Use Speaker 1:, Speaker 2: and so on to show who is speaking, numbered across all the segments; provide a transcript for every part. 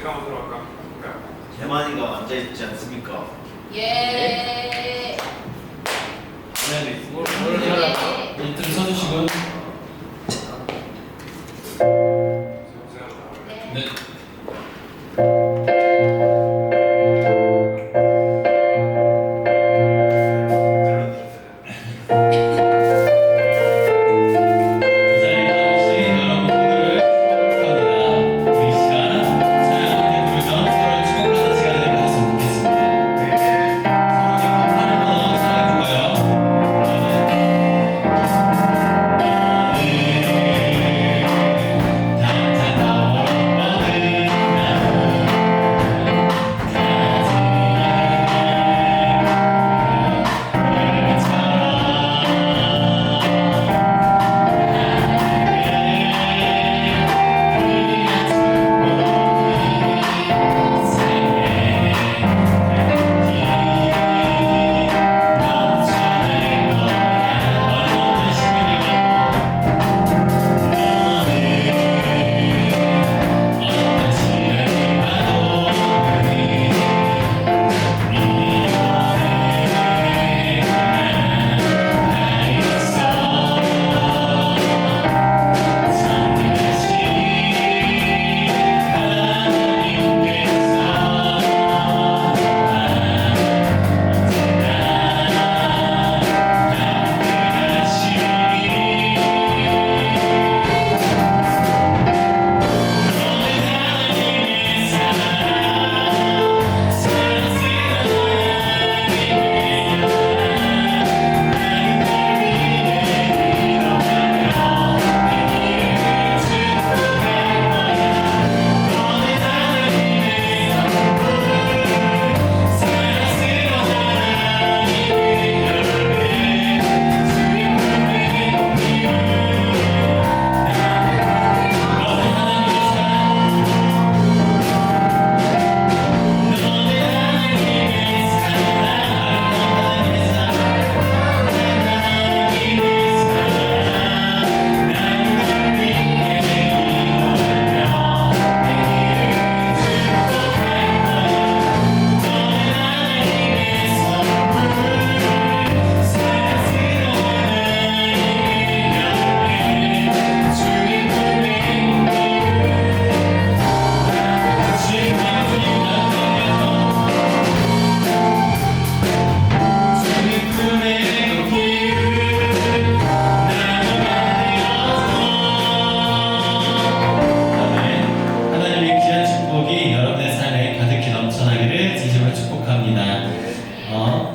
Speaker 1: 한번 들어갈까?
Speaker 2: 대만이가 앉아있지 않습니까?
Speaker 3: 예.
Speaker 4: 인트로 서주시고요. 네.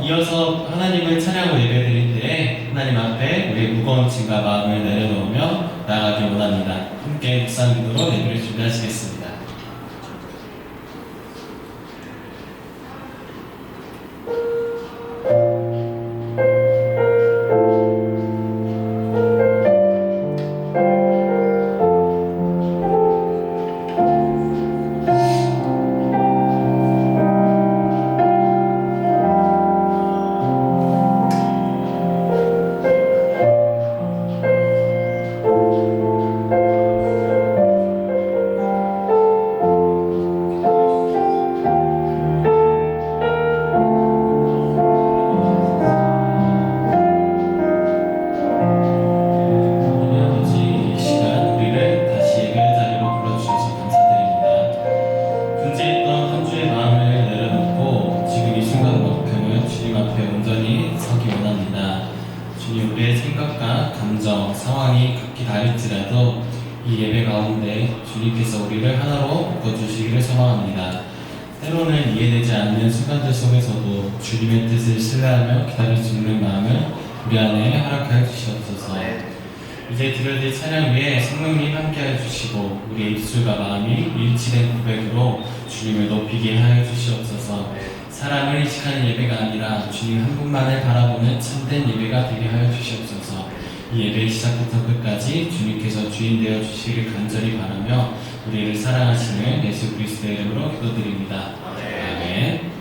Speaker 4: 이어서 하나님을 찬양하고 예배드리는데 하나님 앞에 우리의 무거운 짐과 마음을 내려놓으며 나아가길 원합니다. 함께 묵상기도로 예배를 준비하시겠습니다. 상황이 각기 다를지라도 이 예배 가운데 주님께서 우리를 하나로 묶어주시기를 소망합니다. 때로는 이해되지 않는 순간들 속에서도 주님의 뜻을 신뢰하며 기다릴 수 있는 마음을 우리 안에 허락하여 주시옵소서. 이제 드려질 찬양 위에 성령님 함께하여 주시고 우리의 입술과 마음이 일치된 고백으로 주님을 높이게 하여 주시옵소서. 사람을 의식하는 예배가 아니라 주님 한 분만을 바라보는 참된 예배가 되게 하여 주시옵소서. 이 예배의 시작부터 끝까지 주님께서 주인 되어 주시기를 간절히 바라며 우리를 사랑하시는 예수 그리스도의 이름으로 기도드립니다. 아멘.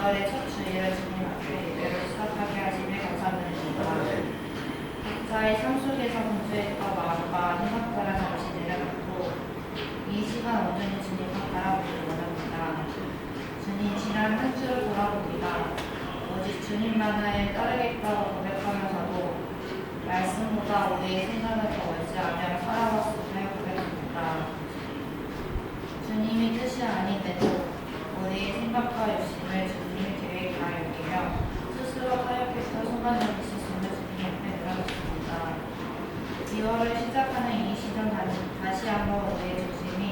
Speaker 1: 2월의 첫 주일을 주님 앞에 예배를 시작하게 하시며 감사드립니다. 각자의 삶 속에서 분주했던 마음과 생각들을 잠시 내려놓고 이 시간 온전히 주님을 바라보기를 원합니다. 주님 지난 한 주를 돌아봅니다. 오직 주님만을 따르겠다고 고백하면서도 말씀보다 우리의 생각을 더 의지하며 살아왔음을 고백합니다. 주님이 뜻이 아닌데도 우리의 생각과 욕심을 주님의 계획이라 여기며 스스로 타협했던 순간들이 있었음을 주님 앞에 드러냈습니다. 2월을 시작하는 이 시점 다시 한번 우리의 중심이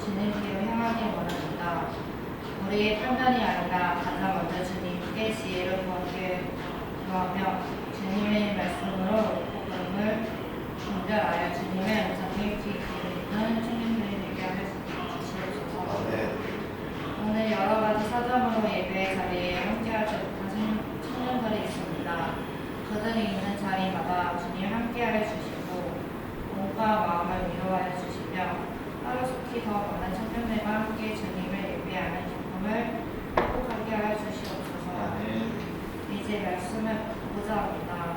Speaker 1: 주님께로 향하길 원합니다. 우리의 판단이 아니라 가장 먼저 주님께 지혜를 구하며 주님의 말씀으로 복음을 분별하여 주님의 음성이 귀 기울이는 청년들이 되게 하여 주시옵소서. 오늘 여러 가지 사정으로 예배 자리에 함께하지 못한 청년들이 있습니다. 그들이 있는 자리마다 주님 함께하여 주시고 몸과 마음을 위로하여 주시며 하루속히 더 많은 청년들과 함께 주님을 예배하는 기쁨을 회복하게 하여 주시옵소서. 이제 말씀을 보고자 합니다.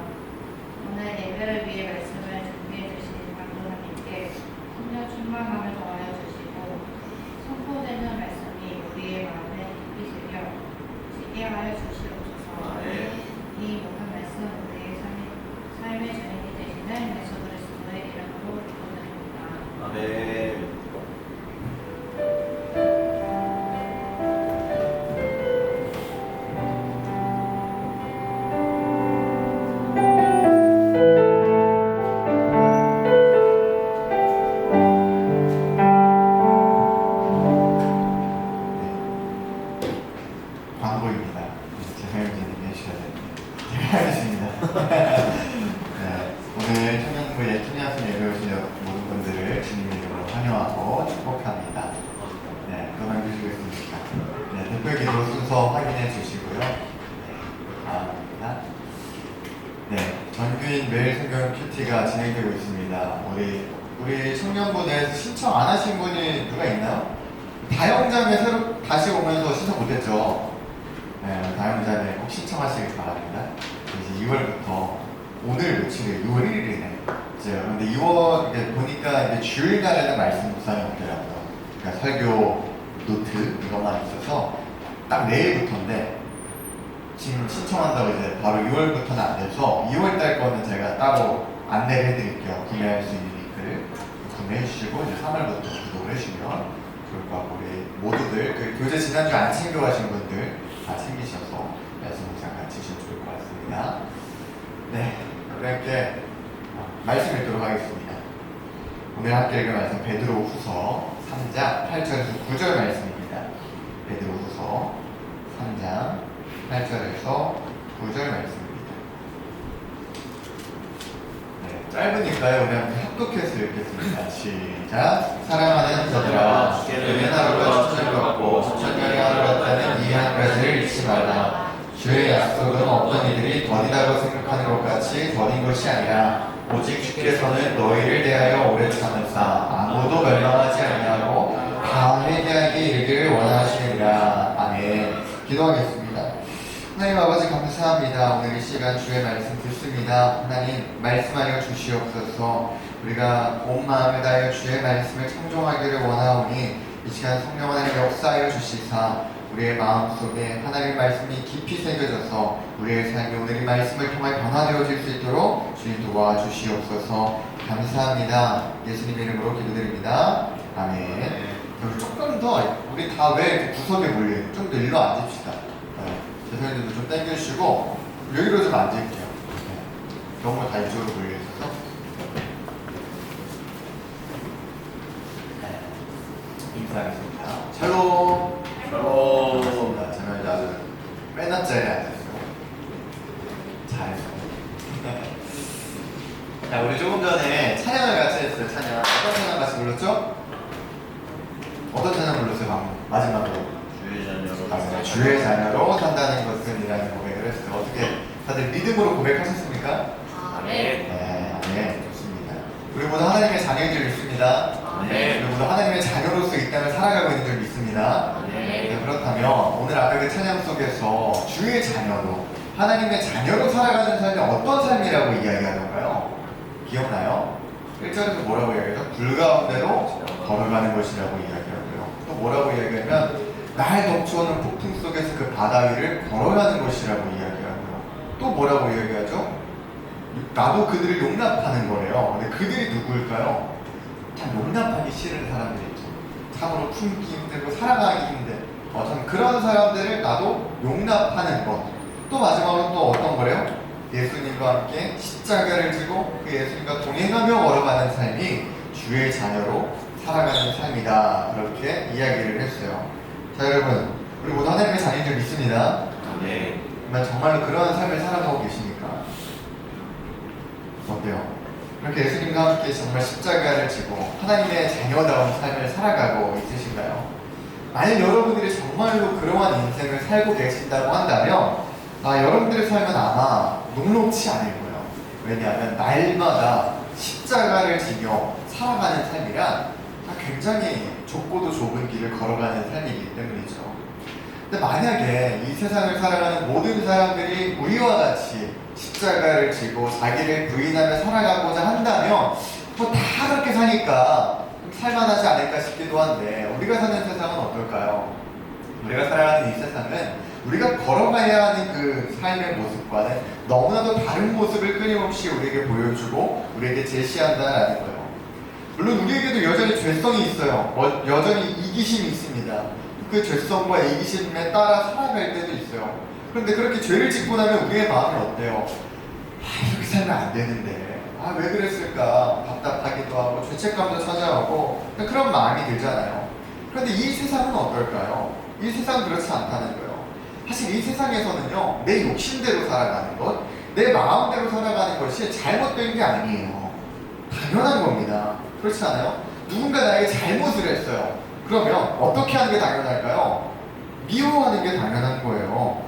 Speaker 1: 오늘 예배를 위해 말씀을 준비해 주신 강도사님께 성령 충만함을 더하여 주시고 선포되는 말씀이 우리의 마음에 깊이 새겨 하여 주시옵소서. 이 모든 말씀 우리의 삶의 주인이 되시는 예수 그리스도의 이름으로 기도드립니다.
Speaker 2: 아멘.
Speaker 5: 광고입니다. 재사용자님 해주셔야 됩니다. 제가 하겠습니다. 네, 오늘 청년부의 청년순 예배 오신 모든 분들을 주님 이름으로 환영하고 축복합니다. 네, 또 남겨주시겠습니까? 네, 대표 기도 순서 확인해 주시고요. 네, 다음입니다. 네, 정규인 매일 성경 큐티가 진행되고 있습니다. 우리 청년분에서 신청 안 하신 분이 누가 있나요? 다영장에 새로 다시 오면서 신청 못했죠? 네, 다영장에 꼭 신청하시길 바랍니다. 이제 2월부터 오늘 며칠이에요? 6월 1일이네. 이제 근데 2월 이제 보니까 이제 주일날에는 말씀 묵상이 없더라고요. 그러니까 설교 노트 이것만 있어서 딱 내일부터인데 지금 신청한다고 이제 바로 6월부터는 안 돼서 2월달 거는 제가 따로 안내를 해드릴게요. 구매할 수 있는 링크를 구매해 주시고 이제 3월부터 구독을 해주시면 좋을 것 같고 우리 모두들 그 교재 지난주 안 챙겨가신 분들 다 챙기셔서 말씀 묵상 같이 하시면 좋을 것 같습니다. 네, 그렇게 말씀 읽도록 하겠습니다. 오늘 함께 읽을 말씀 베드로 후서 3장 8절에서 9절 말씀입니다. 베드로 후서 3장 8절에서 9절 말씀입니다. 네, 짧으니까요. 우리 함께 합독해서 읽겠습니다. 시작. 사랑하는 자들아, 너희는 하루가 천천히 같고 천천히 하루 같다는 이 한 가지를 잊지 말라. 주의 약속은 어떤 이들이 더디다고 생각하는 것 같이 더딘 것이 아니라 오직 주께서는 너희를 대하여 오래 참으사 아무도 멸망하지 아니하고 다 회개하게 이르기를 원하시느니라. 아멘. 기도하겠습니다. 하나님 아버지 감사합니다. 오늘 이 시간 주의 말씀 듣습니다. 하나님 말씀하여 주시옵소서. 우리가 온 마음을 다하여 주의 말씀을 청종하기를 원하오니 이 시간 성령 하나님 역사하여 주시사 우리의 마음속에 하나님의 말씀이 깊이 새겨져서 우리의 삶이 오늘 이 말씀을 통해 변화되어질 수 있도록 주님 도와주시옵소서. 감사합니다. 예수님 이름으로 기도드립니다. 아멘. 그리고 조금 더 우리 다 왜 구석에 몰려요? 좀 더 일로 앉읍시다. 대표님들도 좀 당겨주시고 여기로 좀 앉을게요. 네. 너무 다 이쪽으로 몰려있어서. 네. 인사하겠습니다. 샬롬. 반갑습니다. 저는 이제 아주 맨 앞자리에 앉았어요. 잘했어요. 자, 우리 조금 전에 찬양을 같이 했어요. 찬양. 어떤 찬양 같이 불렀죠? 어떤 찬양 불렀어요? 방금 마지막으로. 주의 자녀로 산다는 것은 이라는 고백을 했어요. 어떻게 다들 믿음으로 고백하셨습니까?
Speaker 3: 아멘.
Speaker 5: 네, 네, 좋습니다. 우리 모두 하나님의 자녀들이 있습니다.
Speaker 2: 네.
Speaker 5: 우리 모두 하나님의 자녀로서 이 땅을 살아가고 있는 줄 믿습니다.
Speaker 2: 네.
Speaker 5: 네, 그렇다 그렇다면 오늘 아까 그 찬양 속에서 주의 자녀로 하나님의 자녀로 살아가는 삶이 어떤 삶이라고 이야기하던가요? 기억나요? 1절에서 뭐라고 이야기하죠? 불 가운데로 걸어가는 것이라고 이야기하고요. 또 뭐라고 이야기하면 날 덮쳐오는 폭풍 속에서 그 바다 위를 걸어가는 것이라고 이야기하고요. 또 뭐라고 이야기하죠? 나도 그들을 용납하는 거래요. 근데 그들이 누구일까요? 참 용납하기 싫은 사람들이 있죠. 참으로 품기 힘들고 사랑하기 힘든 참 그런 사람들을 나도 용납하는 것. 또 마지막으로 또 어떤 거래요? 예수님과 함께 십자가를 지고 그 예수님과 동행하며 걸어가는 삶이 주의 자녀로 살아가는 삶이다. 그렇게 이야기를 했어요. 자 여러분, 우리 모두 하나님의 자녀인 줄 믿습니다.
Speaker 2: 네.
Speaker 5: 정말로 그런 삶을 살아가고 계십니까? 어때요? 그렇게 예수님과 함께 정말 십자가를 지고 하나님의 자녀다운 삶을 살아가고 있으신가요? 만약 여러분들이 정말로 그러한 인생을 살고 계신다고 한다면 여러분들의 삶은 아마 녹록치 않을 거예요. 왜냐하면 날마다 십자가를 지며 살아가는 삶이란 굉장히 좁고도 좁은 길을 걸어가는 삶이기 때문이죠. 근데 만약에 이 세상을 살아가는 모든 사람들이 우리와 같이 십자가를 지고 자기를 부인하며 살아가고자 한다면 뭐 다 그렇게 사니까 살만하지 않을까 싶기도 한데 우리가 사는 세상은 어떨까요? 우리가 살아가는 이 세상은 우리가 걸어가야 하는 그 삶의 모습과는 너무나도 다른 모습을 끊임없이 우리에게 보여주고 우리에게 제시한다라는 거예요. 물론 우리에게도 여전히 죄성이 있어요. 여전히 이기심이 있습니다. 그 죄성과 이기심에 따라 살아갈 때도 있어요. 그런데 그렇게 죄를 짓고 나면 우리의 마음이 어때요? 이렇게 살면 안 되는데 왜 그랬을까 답답하기도 하고 죄책감도 찾아오고 그런 마음이 들잖아요. 그런데 이 세상은 어떨까요? 이 세상은 그렇지 않다는 거예요. 사실 이 세상에서는요, 내 욕심대로 살아가는 것, 내 마음대로 살아가는 것이 잘못된 게 아니에요. 당연한 겁니다. 그렇지 않아요? 누군가 나에게 잘못을 했어요. 그러면 어떻게 하는 게 당연할까요? 미워하는 게 당연한 거예요.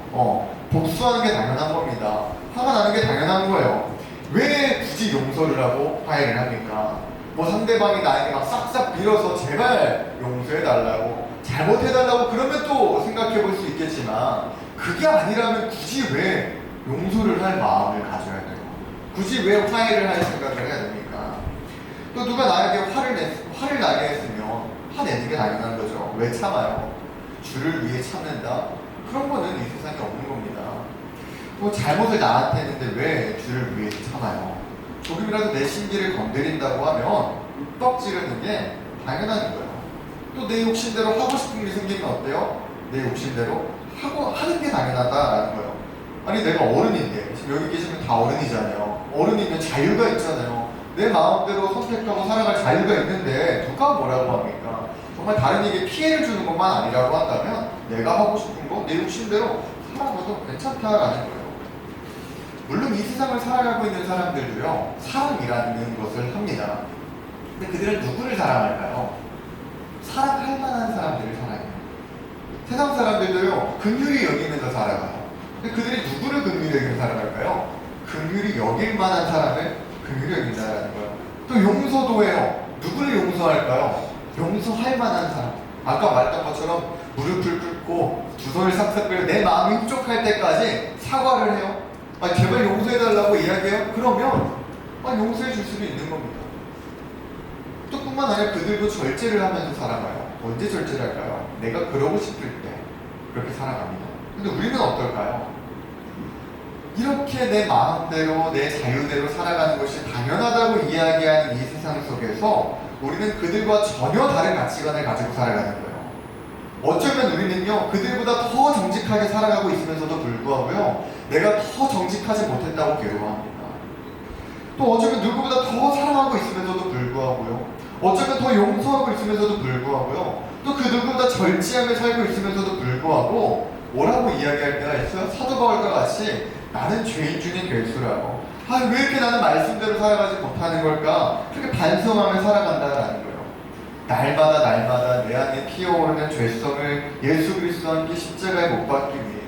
Speaker 5: 복수하는 게 당연한 겁니다. 화가 나는 게 당연한 거예요. 왜 굳이 용서를 하고 화해를 합니까? 뭐 상대방이 나에게 막 싹싹 빌어서 제발 용서해달라고 잘못해달라고 그러면 또 생각해 볼 수 있겠지만 그게 아니라면 굳이 왜 용서를 할 마음을 가져야 돼요? 굳이 왜 화해를 할 생각을 해야 됩니까? 또 누가 나에게 화를 나게 했으면 화내는 게 당연한 거죠. 왜 참아요? 주를 위해 참는다? 그런 거는 이 세상에 없는 겁니다. 뭐 잘못을 나한테 했는데 왜 주를 위해 참아요? 조금이라도 내 심기를 건드린다고 하면 윽박 지르는 게 당연한 거예요. 또 내 욕심대로 하고 싶은 일이 생기면 어때요? 내 욕심대로 하는 게 당연하다라는 거예요. 아니 내가 어른인데 지금 여기 계시면 다 어른이잖아요. 어른이면 자유가 있잖아요. 내 마음대로 선택하고 살아갈 자유가 있는데 누가 뭐라고 합니까? 정말 다른 이에게 피해를 주는 것만 아니라고 한다면 내가 하고 싶은 거 내 욕심대로 살아가도 괜찮다라는 거예요. 물론 이 세상을 살아가고 있는 사람들도요, 사랑이라는 것을 합니다. 근데 그들은 누구를 사랑할까요? 사랑할 만한 사람들을 사랑해요. 세상 사람들도요, 긍휼히 여기면서 살아가요. 근데 그들이 누구를 긍휼히 여기면서 살아갈까요? 긍휼히 여길 만한 사람을 긍휼히 여긴다라는 거예요. 또 용서도 해요. 누구를 용서할까요? 용서할 만한 사람. 아까 말했던 것처럼 무릎을 꿇고 두 손을 싹싹 끌고 내 마음이 흡족할 때까지 사과를 해요. 제발 용서해달라고 이야기해요? 그러면 용서해 줄 수도 있는 겁니다. 또 뿐만 아니라 그들도 절제를 하면서 살아가요. 언제 절제를 할까요? 내가 그러고 싶을 때 그렇게 살아갑니다. 근데 우리는 어떨까요? 이렇게 내 마음대로 내 자유대로 살아가는 것이 당연하다고 이야기하는 이 세상 속에서 우리는 그들과 전혀 다른 가치관을 가지고 살아가는 거예요. 어쩌면 우리는요, 그들보다 더 정직하게 살아가고 있으면서도 불구하고요, 내가 더 정직하지 못했다고 괴로워합니다. 또 어쩌면 누구보다 더 사랑하고 있으면서도 불구하고요, 어쩌면 더 용서하고 있으면서도 불구하고요, 또 그 누구보다 절제하며 살고 있으면서도 불구하고 뭐라고 이야기할 때가 있어요? 사도 바울과 같이 나는 죄인 중에 괴수라고, 왜 이렇게 나는 말씀대로 살아가지 못하는 걸까? 그렇게 반성하며 살아간다라는 거예요. 날마다 내 안에 피어오르는 죄성을 예수 그리스도와 함께 십자가에 못 박기 위해,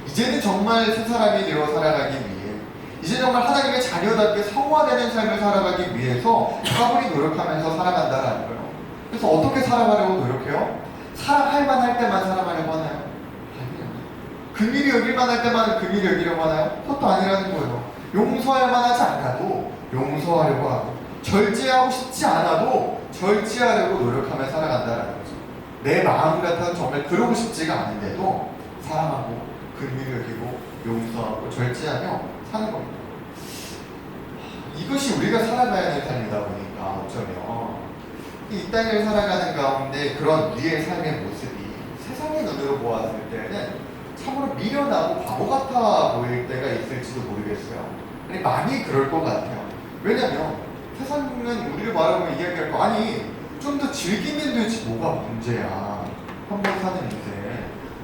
Speaker 5: 이제는 정말 새 사람이 되어 살아가기 위해, 이제 정말 하나님의 자녀답게 성화되는 삶을 살아가기 위해서 차분히 노력하면서 살아간다라는 거예요. 그래서 어떻게 살아가려고 노력해요? 사랑할 만할 때만 사랑하려고 하나요? 아니요. 긍휼히 여길 만할 때만 긍휼히 여기려고 하나요? 그것도 아니라는 거예요. 용서할 만하지 않아도 용서하려고 하고, 절제하고 싶지 않아도 절제하려고 노력하며 살아간다는 거죠. 내 마음 같아서 정말 그러고 싶지가 않은데도 사랑하고 긍휼히 여기고 용서하고 절제하며 사는 겁니다. 이것이 우리가 살아가야 될 삶이다 보니까 어쩌면 이 땅을 살아가는 가운데 그런 우리의 삶의 모습이 세상의 눈으로 보았을 때는 참으로 미련하고 바보 같아 보일 때가 있을지도 모르겠어요. 아니, 많이 그럴 것 같아요. 왜냐면 세상은 우리를 말하면 이야기할 거, 아니 좀 더 즐기면 되지 뭐가 문제야. 한 번 사는 인생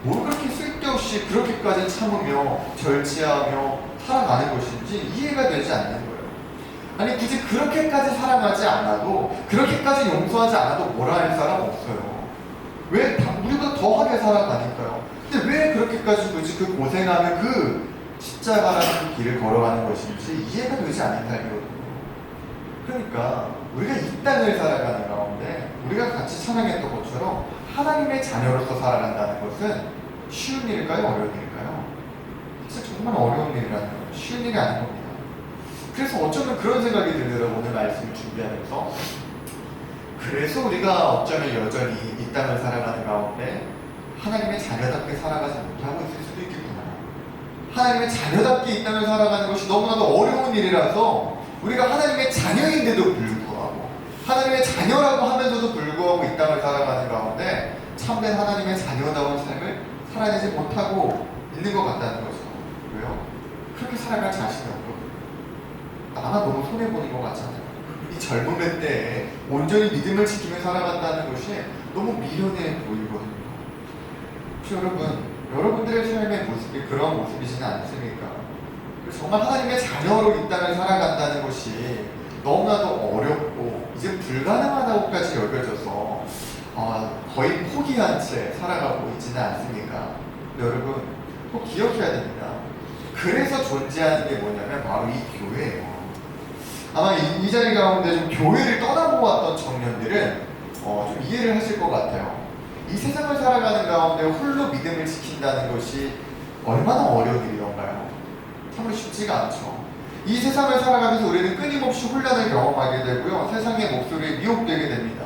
Speaker 5: 뭘 그렇게 쓸데없이 그렇게까지 참으며 절제하며 살아가는 것인지 이해가 되지 않는 거예요. 아니 굳이 그렇게까지 사랑하지 않아도, 그렇게까지 용서하지 않아도 뭐라 할 사람 없어요. 왜? 우리보다 더하게 살아가니까요. 근데 왜 그렇게까지 굳이 그 고생하며 그 십자가라는 길을 걸어가는 것인지 이해가 되지 않는 삶이거든요. 그러니까 우리가 이 땅을 살아가는 가운데 우리가 같이 찬양했던 것처럼 하나님의 자녀로서 살아간다는 것은 쉬운 일일까요? 어려운 일일까요? 사실 정말 어려운 일이라는 거예요. 쉬운 일이 아닌 겁니다. 그래서 어쩌면 그런 생각이 들더라고요. 오늘 말씀을 준비하면서. 그래서 우리가 어쩌면 여전히 이 땅을 살아가는 가운데 하나님의 자녀답게 살아가지 못하고 있을 수도 있겠구나. 하나님의 자녀답게 이 땅을 살아가는 것이 너무나도 어려운 일이라서 우리가 하나님의 자녀인데도 불구하고, 하나님의 자녀라고 하면서도 불구하고 이 땅을 살아가는 가운데 참된 하나님의 자녀다운 삶을 살아내지 못하고 있는 것 같다는 거죠. 왜요? 그렇게 살아갈 자신이 없거든요. 나만 너무 손해보는 것 같잖아요. 이 젊음의 때에 온전히 믿음을 지키며 살아간다는 것이 너무 미련해 보이거든요. 혹시 여러분들의 삶의 모습이 그런 모습이지는 않습니까? 정말 하나님의 자녀로 이 땅을 살아간다는 것이 너무나도 어렵고 이제 불가능하다고까지 여겨져서 거의 포기한 채 살아가고 있지는 않습니까? 근데 여러분 꼭 기억해야 됩니다. 그래서 존재하는 게 뭐냐면 바로 이 교회예요. 아마 이 자리 가운데 좀 교회를 떠나보았던 청년들은 좀 이해를 하실 것 같아요. 이 세상을 살아가는 가운데 홀로 믿음을 지킨다는 것이 얼마나 어려운 일이던가요? 참으로 쉽지가 않죠. 이 세상을 살아가면서 우리는 끊임없이 혼란을 경험하게 되고요. 세상의 목소리에 미혹되게 됩니다.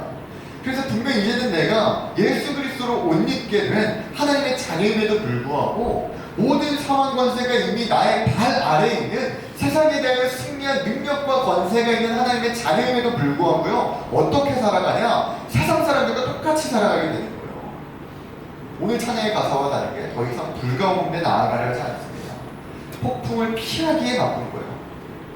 Speaker 5: 그래서 분명히 이제는 내가 예수 그리스도로 옷 입게 된 하나님의 자녀임에도 불구하고 모든 상황 권세가 이미 나의 발 아래에 있는, 세상에 대하여 승리한 능력과 권세가 있는 하나님의 자녀임에도 불구하고요. 어떻게 살아가냐? 세상 사람들과 똑같이 살아가게 되는 거예요. 오늘 찬양의 가사와 다르게 더 이상 불가운데 나아가려 하지 않습니다. 폭풍을 피하기에 바쁜 거예요.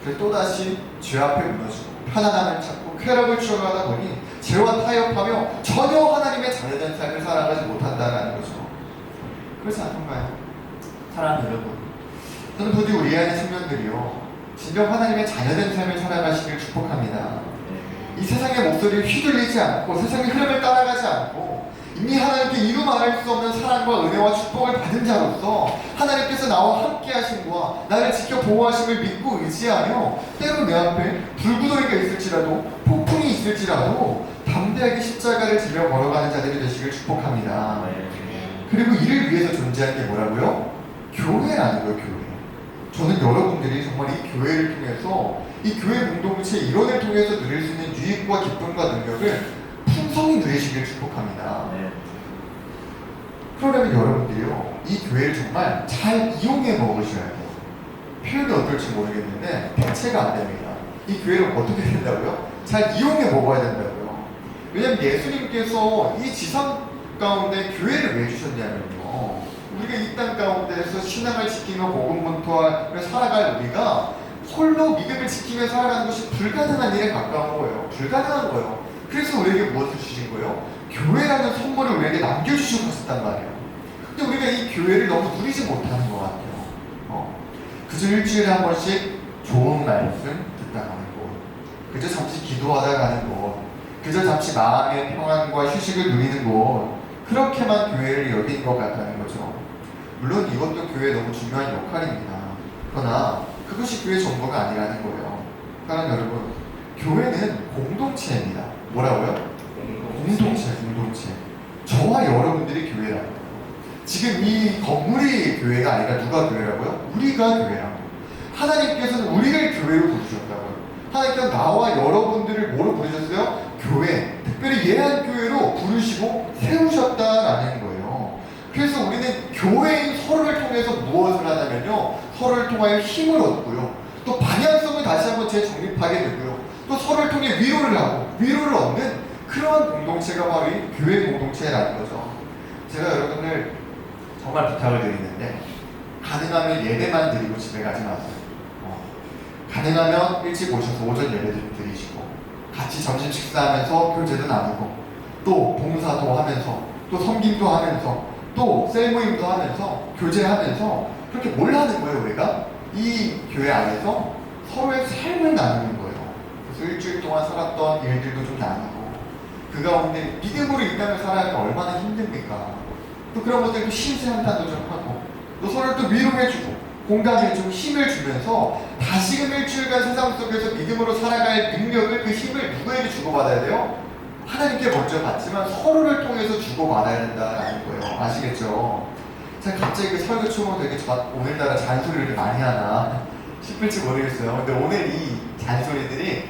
Speaker 5: 그래서 또다시 죄 앞에 무너지고 편안함을 찾고 쾌락을 추구하다 보니 죄와 타협하며 전혀 하나님의 자녀된 삶을 살아가지 못한다는 거죠. 그렇지 않던가요? 사랑하는 여러분, 저는 부디 우리 안의 청년들이요 진정 하나님의 자녀된 삶을 살아가시길 축복합니다. 이 세상의 목소리를 휘둘리지 않고 세상의 흐름을 따라가지 않고 이미 하나님께 이루 말할 수 없는 사랑과 은혜와 축복을 받은 자로서 하나님께서 나와 함께 하심과 나를 지켜 보호하심을 믿고 의지하며 때로 내 앞에 불구덩이가 있을지라도 폭풍이 있을지라도 담대하게 십자가를 지며 걸어가는 자들이 되시길 축복합니다. 그리고 이를 위해서 존재하는 게 뭐라고요? 교회라는 거예요. 교회. 저는 여러분들이 정말 이 교회를 통해서, 이 교회 공동체 일원을 통해서 누릴 수 있는 유익과 기쁨과 능력을 풍성히 누리시길 축복합니다. 그러려면 여러분들이요 이 교회를 정말 잘 이용해 먹으셔야 돼요. 표현이 어떨지 모르겠는데 대체가 안 됩니다. 이 교회를 어떻게 된다고요? 잘 이용해 먹어야 된다고요. 왜냐면 예수님께서 이 지상 가운데 교회를 왜 주셨냐면요, 우리가 이 땅 가운데에서 신앙을 지키며 복음 전도하며 살아갈 우리가 홀로 믿음을 지키며 살아가는 것이 불가능한 일에 가까운 거예요. 불가능한 거예요. 그래서 우리에게 무엇을 주신 거예요? 교회라는 선물을 우리에게 남겨주시고 가셨단 말이에요. 근데 우리가 이 교회를 너무 누리지 못하는 것 같아요. 그저 일주일에 한 번씩 좋은 말씀 듣다 가는 곳, 그저 잠시 기도하다 가는 곳, 그저 잠시 마음의 평안과 휴식을 누리는 곳, 그렇게만 교회를 여긴 것 같다는 거죠. 물론 이것도 교회의 너무 중요한 역할입니다. 그러나 그것이 교회의 전부가 아니라는 거예요. 사랑하는 여러분, 교회는 공동체입니다. 뭐라고요? 공동체. 저와 여러분들이 교회라는 거예요. 지금 이 건물이 교회가 아니라 누가 교회라고요? 우리가 교회라고. 하나님께서는 우리를 교회로 부르셨다고요. 하나님께서 나와 여러분들을 뭐로 부르셨어요? 교회, 특별히 예한교회로 부르시고 세우셨다라는 거예요. 그래서 우리는 교회인 서로를 통해서 무엇을 하냐면요, 서로를 통하여 힘을 얻고요, 또 방향성을 다시 한번 재정립하게 되고요, 또 서로를 통해 위로를 하고 위로를 얻는 그런 공동체가 바로 이 교회 공동체라는 거죠. 제가 여러분들 정말 부탁을 드리는데, 가능하면 예배만 드리고 집에 가지 마세요. 가능하면 일찍 오셔서 오전 예배 좀 드리시고, 같이 점심 식사하면서 교제도 나누고, 또 봉사도 하면서, 또 섬김도 하면서, 또 셀모임도 하면서, 교제하면서, 그렇게 뭘 하는 거예요, 우리가? 이 교회 안에서 서로의 삶을 나누는 거예요. 그래서 일주일 동안 살았던 일들도 좀 나누고, 그 가운데 믿음으로 이 땅을 살아가기가 얼마나 힘듭니까? 또 그런 것들도 심세한탄도 좀 하고, 또 서로를 또 위로해주고, 공감해주고 힘을 주면서 다시금 일주일간 세상 속에서 믿음으로 살아갈 능력을, 그 힘을 누구에게 주고받아야 돼요? 하나님께 먼저 받지만 서로를 통해서 주고받아야 된다는 거예요. 아시겠죠? 제가 갑자기 그 설교 초보 되게 오늘따라 잔소리를 많이 하나 싶을지 모르겠어요. 근데 오늘 이 잔소리들이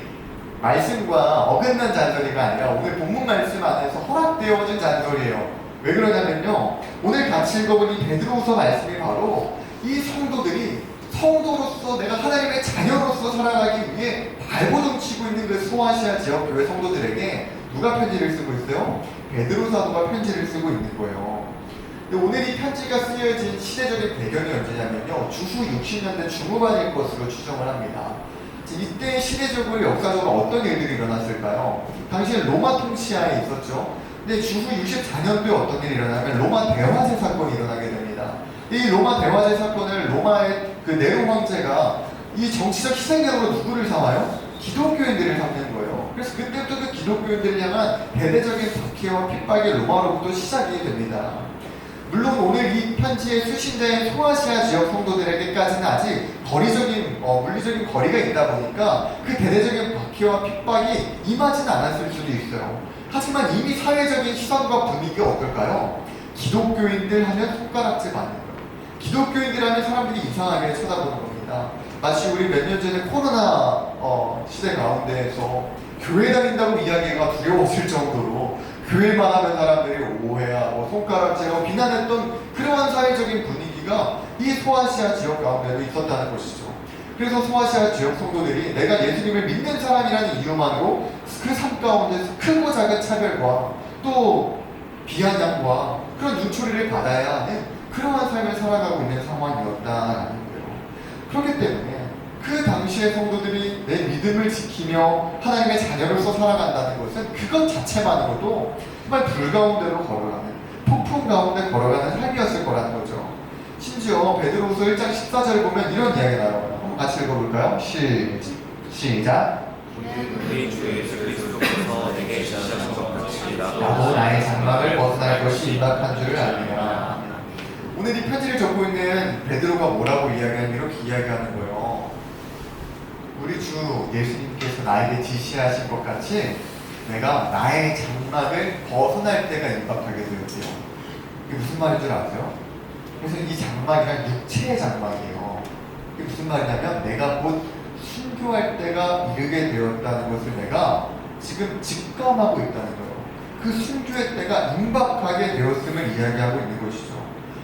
Speaker 5: 말씀과 어긋난 잔소리가 아니라 오늘 본문 말씀 안에서 허락되어진 잔소리예요. 왜 그러냐면요, 오늘 같이 읽어본 이 베드로후서 말씀이 바로 이 성도들이 성도로서, 내가 하나님의 자녀로서 살아가기 위해 발버둥치고 있는 그 소아시아 지역 교회 성도들에게 누가 편지를 쓰고 있어요? 베드로 사도가 편지를 쓰고 있는 거예요. 근데 오늘 이 편지가 쓰여진 시대적인 배경이 언제냐면요, 주후 60년대 중후반일 것으로 추정을 합니다. 이때 시대적으로 역사적으로 어떤 일들이 일어났을까요? 당시에 로마 통치하에 있었죠. 근데 주후 64년도에 어떤 일이 일어나면 로마 대화제 사건이 일어나게 됩니다. 이 로마 대화제 사건을 로마의 그 네로 황제가 이 정치적 희생양으로 누구를 삼아요? 기독교인들을 삼는 거예요. 그래서 그때부터 그 기독교인들을 향한 대대적인 박해와 핍박이 로마로부터 시작이 됩니다. 물론 오늘 이 편지의 수신자인 소아시아 지역 성도들에게까지는 아직 물리적인 거리가 있다 보니까 그 대대적인 박해와 핍박이 임하지는 않았을 수도 있어요. 하지만 이미 사회적인 시선과 분위기가 어떨까요? 기독교인들 하면 손가락질 받는 거예요. 기독교인들 하면 사람들이 이상하게 쳐다보는 겁니다. 마치 우리 몇 년 전에 코로나 시대 가운데에서 교회 다닌다고 이야기가 두려웠을 정도로 교회만 하면 사람들이 오해하고 손가락질하고 비난했던 그러한 사회적인 분위기가 이 소아시아 지역 가운데도 있었다는 것이죠. 그래서 소아시아 지역 성도들이 내가 예수님을 믿는 사람이라는 이유만으로 그 삶 가운데서 크고 작은 차별과 또 비아냥과 그런 눈초리를 받아야 하는 그러한 삶을 살아가고 있는 상황이었다라는 거예요. 그렇기 때문에 그 당시의 성도들이 내 믿음을 지키며 하나님의 자녀로서 살아간다는 것은 그것 자체만으로도 정말 불 가운데로 걸어가는, 폭풍 가운데 걸어가는 삶이었을 거라는 거죠. 심지어 베드로후서 1장 14절을 보면 이런 이야기가 나와요. 한번 같이 읽어볼까요? 시작.
Speaker 2: 우리 주 예수 그리스도께서 내게 주신 것 같이
Speaker 5: 나도 나의 장막을 벗어날 것이 임박한 줄을 알리라. 오늘 이 편지를 적고 있는 베드로가 뭐라고 이야기하면 이렇게 이야기하는 거예요. 우리 주 예수님께서 나에게 지시하신 것 같이 내가 나의 장막을 벗어날 때가 임박하게 되었대요. 이게 무슨 말인 줄 아세요? 그래서 이 장막이란 육체의 장막이에요. 이게 무슨 말이냐면 내가 곧 순교할 때가 이르게 되었다는 것을 내가 지금 직감하고 있다는 거예요. 그 순교의 때가 임박하게 되었음을 이야기하고 있는 것이죠.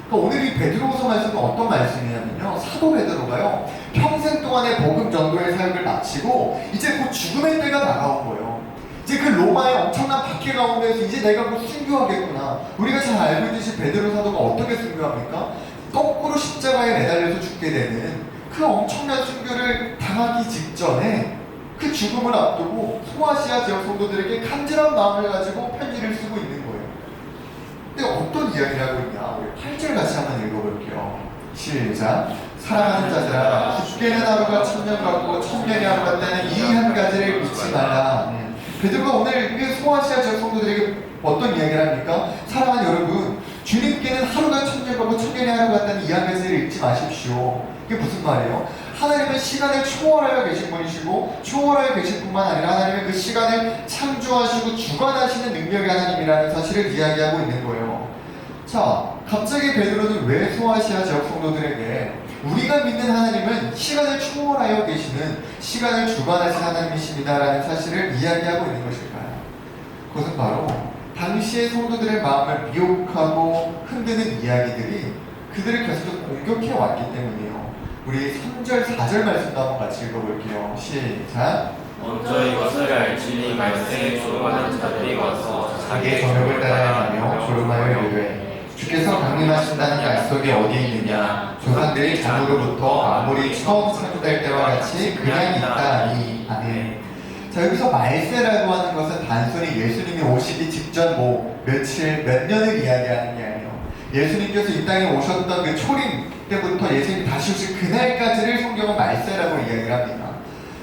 Speaker 5: 그러니까 오늘 이 베드로후서 말씀은 어떤 말씀이냐면요, 사도 베드로가요 평생 동안의 복음 전도의 사역을 마치고 이제 곧 죽음의 때가 다가온 거예요. 이제 그 로마의 엄청난 박해 가운데서 이제 내가 곧 순교하겠구나. 우리가 잘 알고 있듯이 베드로 사도가 어떻게 순교합니까? 거꾸로 십자가에 매달려서 죽게 되는 그 엄청난 순교를 당하기 직전에 그 죽음을 앞두고 소아시아 지역 성도들에게 간절한 마음을 가지고 편지를 쓰고 있는 거예요. 근데 어떤 이야기를 하고 있냐? 우리 8절 같이 한번 읽어볼게요. 시작. 사랑하는 자들아, 죽게는 하루가 1000년 같고 1000년이 하루 같다는 이 한 가지를 잊지 말라. 베드로가 오늘 그 소아시아 지역 성도들에게 어떤 이야기를 합니까? 사랑하는 여러분, 주님께는 하루가 1000년 같고 1000년이 하루 같다는 이 한 가지를 잊지 마십시오. 이게 무슨 말이에요? 하나님은 시간을 초월하여 계신 분이시고 초월하여 계신 뿐만 아니라 하나님은 그 시간을 창조하시고 주관하시는 능력의 하나님이라는 사실을 이야기하고 있는 거예요. 자, 갑자기 베드로는 왜 소아시아 지역 성도들에게 우리가 믿는 하나님은 시간을 초월하여 계시는 시간을 주관하신 하나님이십니다라는 사실을 이야기하고 있는 것일까요? 그것은 바로 당시의 성도들의 마음을 미혹하고 흔드는 이야기들이 그들을 계속 공격해 왔기 때문이에요. 우리 3절, 4절 말씀도 한번 같이 읽어볼게요. 시작.
Speaker 2: 먼저 이것을 알지니 말세에 조롱하는 자들이 와서
Speaker 5: 자기의 정욕을 따라 행하며 조롱하여 이르되 주께서 강림하신다는 약속이 어디 있느냐? 조상들이 자루로부터 아무리 처음 창조될 때와 같이 그냥 있다니. 아멘. 자, 여기서 말세라고 하는 것은 단순히 예수님이 오시기 직전 며칠, 몇 년을 이야기하는 게 아니에요. 예수님께서 이 땅에 오셨던 그 초림 때부터 예수님이 다시 오실 그날까지를 성경은 말세라고 이야기를 합니다.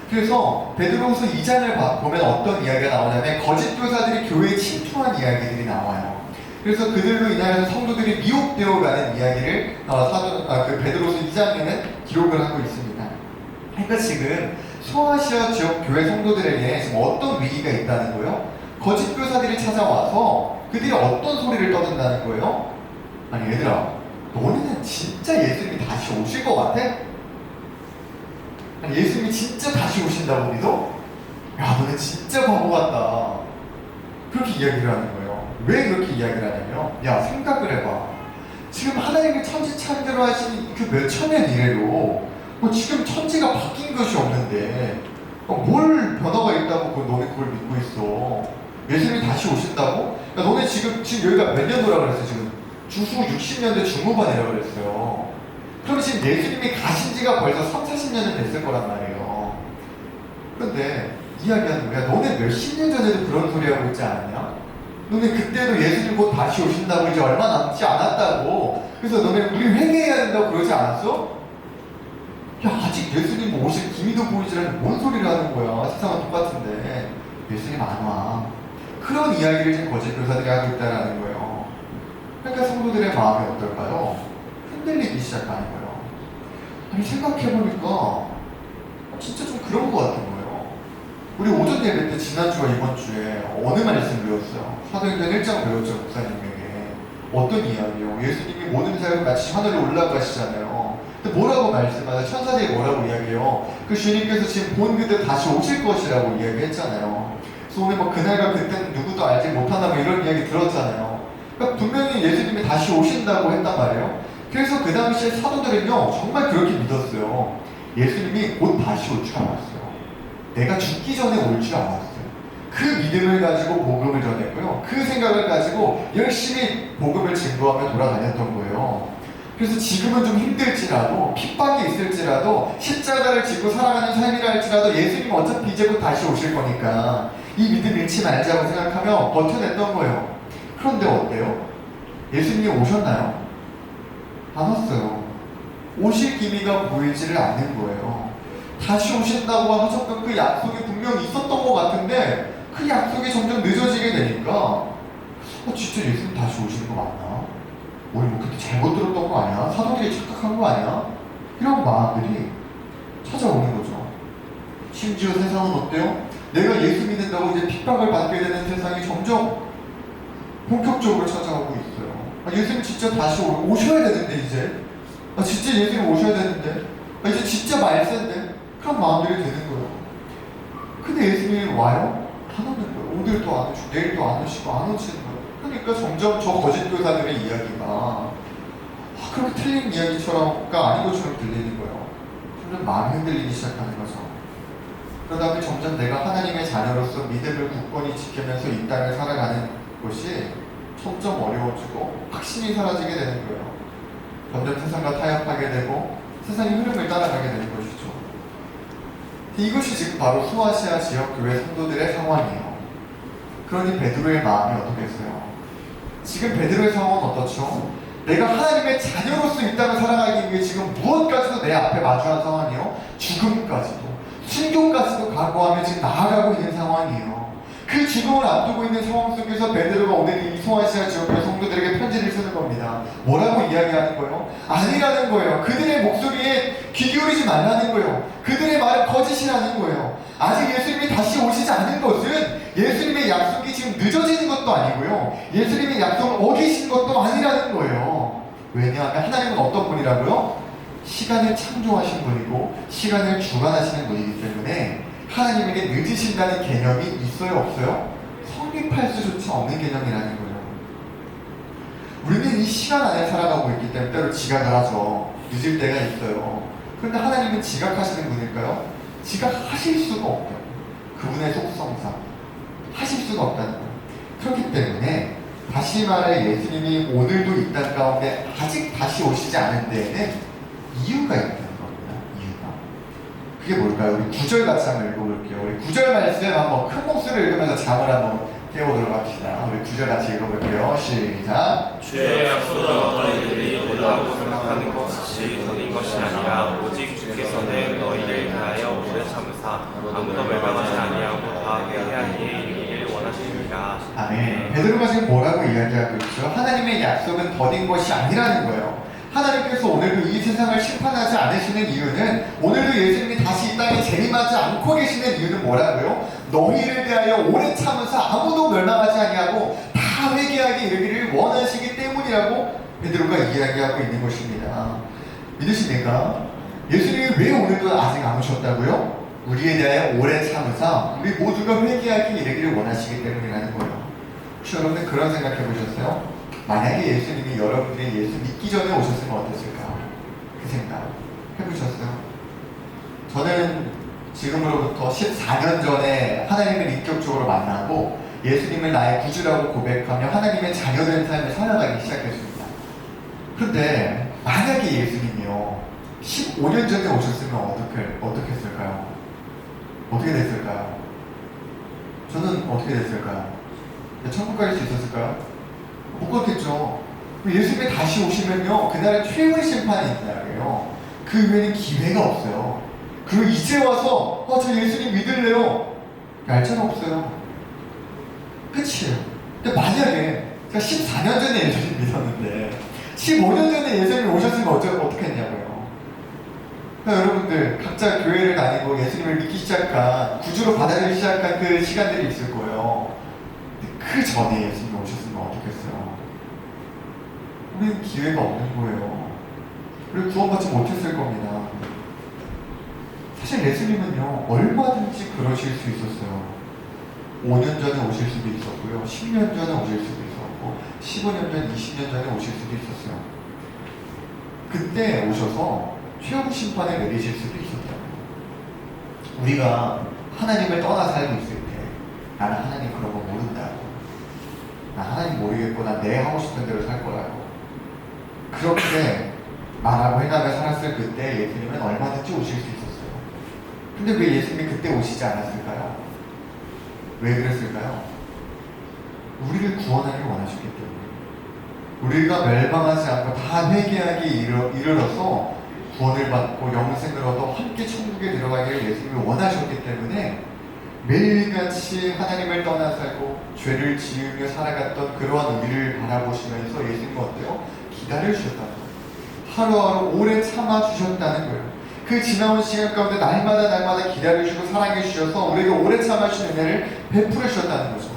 Speaker 5: 그래서 베드로후서 2장을 보면 어떤 이야기가 나오냐면 거짓 교사들이 교회에 침투한 이야기들이 나와요. 그래서 그들로 인하여서 성도들이 미혹되어 가는 이야기를 베드로후서 2장에는 기록을 하고 있습니다. 그러니까 지금 소아시아 지역 교회 성도들에게 지금 어떤 위기가 있다는 거예요? 거짓 교사들이 찾아와서 그들이 어떤 소리를 떠든다는 거예요? 아니 얘들아, 너네는 진짜 예수님이 다시 오실 것 같아? 아니 예수님이 진짜 다시 오신다고 믿어? 야, 너네 진짜 바보 같다. 그렇게 이야기를 하는 거예요. 왜 그렇게 이야기를 하냐면, 야, 생각을 해봐. 지금 하나님이 천지 창조를 하신 그 몇천년 이래로 지금 천지가 바뀐 것이 없는데 뭘 변화가 있다고 너네 그걸 믿고 있어? 예수님이 다시 오신다고? 야, 너네 지금 여기가 몇 년도라고 그랬어? 지금 주후 60년대 중후반이라고 그랬어요. 그럼 지금 예수님이 가신 지가 벌써 3, 40년은 됐을 거란 말이에요. 그런데 이야기하는 거야. 너네 몇십 년 전에도 그런 소리 하고 있지 않았냐? 너네 그때도 예수님 곧 다시 오신다고 이제 얼마 남지 않았다고. 그래서 너네 우리 회개해야 된다고 그러지 않았어? 야, 아직 예수님 오실 기미도 보이지 않는 뭔 소리를 하는 거야. 세상은 똑같은데 예수님 안 와. 그런 이야기를 지금 거짓 교사들이 하고 있다는 거예요. 그러니까 성도들의 마음이 어떨까요? 흔들리기 시작하는 거예요. 아니 생각해보니까 진짜 좀 그런 것 같은 거예요. 우리 오전 예배 때 지난주와 이번 주에 어느 말씀 배웠어요? 사도행전 1장 배웠죠, 목사님에게. 어떤 이야기요? 예수님이 모든 삶을 마치 하늘로 올라가시잖아요. 근데 뭐라고 말씀하세요? 천사들이 뭐라고 이야기해요? 그 주님께서 지금 본 그대 다시 오실 것이라고 이야기했잖아요. 그래서 오늘 그날과 그때는 누구도 알지 못한다 이런 이야기 들었잖아요. 그러니까 분명히 예수님이 다시 오신다고 했단 말이에요. 그래서 그 당시에 사도들은요 정말 그렇게 믿었어요. 예수님이 곧 다시 올 줄 알았어요. 내가 죽기 전에 올 줄 알았어요. 그 믿음을 가지고 복음을 전했고요. 그 생각을 가지고 열심히 복음을 증거하며 돌아다녔던 거예요. 그래서 지금은 좀 힘들지라도 핍박이 있을지라도 십자가를 지고 살아가는 삶이라 할지라도 예수님 어차피 이제 곧 다시 오실 거니까 이 믿음 잃지 말자고 생각하며 버텨냈던 거예요. 그런데 어때요? 예수님이 오셨나요? 안 왔어요. 오실 기미가 보이지를 않는 거예요. 다시 오신다고 하셨던 그 약속이 분명히 있었던 것 같은데 그 약속이 점점 늦어지게 되니까 진짜 예수님 다시 오시는 거 맞나? 우리 그때 잘못 들었던 거 아니야? 사도들이 착각한 거 아니야? 이런 마음들이 찾아오는 거죠. 심지어 세상은 어때요? 내가 예수 믿는다고 이제 핍박을 받게 되는 세상이 점점 본격적으로 찾아오고 있어요. 예수님 진짜 다시 오셔야 되는데 이제 진짜 예수님 오셔야 되는데 이제 진짜 말세인데 그런 마음들이 드는 거예요. 근데 예수님이 와요? 안 오는 거예요. 오늘도 안 오시고 내일도 안 오시고 안 오시는 거예요. 그러니까 점점 저 거짓 교사들의 이야기가 그렇게 틀린 이야기처럼가 아닌 것처럼 들리는 거예요. 점점 마음이 흔들리기 시작하는 거죠. 그러다 보니 점점 내가 하나님의 자녀로서 믿음을 굳건히 지키면서 이 땅을 살아가는 것이 점점 어려워지고 확신이 사라지게 되는 거예요. 점점 세상과 타협하게 되고 세상의 흐름을 따라가게 되는 것이죠. 이것이 지금 바로 소아시아 지역 교회 성도들의 상황이에요. 그러니 베드로의 마음이 어떻겠어요? 지금 베드로의 상황은 어떻죠? 내가 하나님의 자녀로서 이 땅을 살아가기 위해 지금 무엇까지도 내 앞에 마주한 상황이요? 죽음까지도, 순교까지도 각오하며 지금 나아가고 있는 상황이에요. 그 죽음을 앞두고 있는 상황 속에서 베드로가 오늘 이 소아시아 지역의 성도들에게 편지를 쓰는 겁니다. 뭐라고 이야기하는 거예요? 아니라는 거예요. 그들의 목소리에 귀 기울이지 말라는 거예요. 그들의 말은 거짓이라는 거예요. 아직 예수님이 다시 오시지 않은 것은 예수님의 약속이 지금 늦어지는 것도 아니고요. 예수님의 약속을 어기신 것도 아니라는 거예요. 왜냐하면 하나님은 어떤 분이라고요? 시간을 창조하신 분이고 시간을 주관하시는 분이기 때문에 하나님에게 늦으신다는 개념이 있어요, 없어요? 성립할 수조차 없는 개념이라는 거예요. 우리는 이 시간 안에 살아가고 있기 때문에 때로 지각을 하죠. 늦을 때가 있어요. 그런데 하나님은 지각하시는 분일까요? 지각하실 수가 없어요. 그분의 속성상 하실 수가 없다는 거예요. 그렇기 때문에 다시 말해 예수님이 오늘도 이 땅 가운데 아직 다시 오시지 않은 데에는 이유가 있다는 겁니다. 이유가. 그게 뭘까요? 우리 9절 같이 한번 읽어볼게요. 우리 9절 말씀 한번 큰 목소리를 읽으면서 잠을 한번 깨워보도록 합시다. 우리 9절 같이 읽어볼게요. 시작.
Speaker 2: 주의 약속은 어떤 이들이 오다고 생각하는 것이 더딘 것이 아니라 오직 주께서는 너희를 대하여 오래 참으사 아무도 멸망하지 아니하고 다 회개하기에 이르기를 원하십니다.
Speaker 5: 아멘. 베드로가 지금 뭐라고 이야기하고 있죠? 하나님의 약속은 더딘 것이 아니라는 거예요. 하나님께서 오늘도 이 세상을 심판하지 않으시는 이유는 오늘도 예수님이 다시 이 땅에 재림하지 않고 계시는 이유는 뭐라고요? 너희를 대하여 오래 참으사 아무도 멸망하지 아니하고 다 회개하게 이르기를 원하시기 때문이라고 베드로가 이야기하고 있는 것입니다. 믿으십니까? 예수님이 왜 오늘도 아직 안 오셨다고요? 우리에 대하여 오래 참으사 우리 모두가 회개하게 이르기를 원하시기 때문이라는 거예요. 혹시 여러분들 그런 생각 해보셨어요? 만약에 예수님이 여러분들이 예수 믿기 전에 오셨으면 어땠을까? 그 생각 해보셨어요? 저는 지금으로부터 14년 전에 하나님을 인격적으로 만나고 예수님을 나의 구주라고 고백하며 하나님의 자녀된 삶을 살아가기 시작했습니다. 그런데 만약에 예수님이요 15년 전에 오셨으면 어떻게 했을까요? 어떻게 됐을까요? 저는 어떻게 됐을까요? 천국 갈 수 있었을까요? 못 갔겠죠. 예수님이 다시 오시면요 그날은 최후의 심판이 있다고요. 그 외에는 기회가 없어요. 그리고 이제 와서 저 예수님 믿을래요? 날짜는 없어요. 끝이에요. 근데 만약에 제가 14년 전에 예수님 믿었는데 15년 전에 예수님이 오셨으면 어떻게 했냐고요. 그러니까 여러분들 각자 교회를 다니고 예수님을 믿기 시작한 구주로 받아들이기 시작한 그 시간들이 있을 거예요. 그 전에 예수님이 오셨으면 어떻겠어요? 우리는 기회가 없는 거예요. 우리 구원받지 못했을 겁니다. 사실 예수님은요 얼마든지 그러실 수 있었어요. 5년 전에 오실 수도 있었고요 10년 전에 오실 수도 있었고 15년 전, 20년 전에 오실 수도 있었어요. 그때 오셔서 최후 심판을 내리실 수도 있었다고요. 우리가 하나님을 떠나 살고 있을 때 나는 하나님 그런 거 모른다고, 나 하나님 모르겠고 난 내 하고 싶은 대로 살 거라고 그렇게 말하고 해가며 살았을 그때 예수님은 얼마든지 오실 수 있었어요. 근데 왜 예수님이 그때 오시지 않았을까요? 왜 그랬을까요? 우리를 구원하기를 원하셨기 때문에, 우리가 멸망하지 않고 다 회개하기 이르러서 구원을 받고 영생을 얻어 함께 천국에 들어가기를 예수님이 원하셨기 때문에 매일같이 하나님을 떠나 살고 죄를 지으며 살아갔던 그러한 우리를 바라보시면서 예수님은 어때요? 기다려주셨다는 거예요. 하루하루 오래 참아주셨다는 거예요. 그 지나온 시간 가운데 날마다 기다려주시고 사랑해주셔서 우리에게 오래 참아주신 은혜를 베풀어 주셨다는 거죠.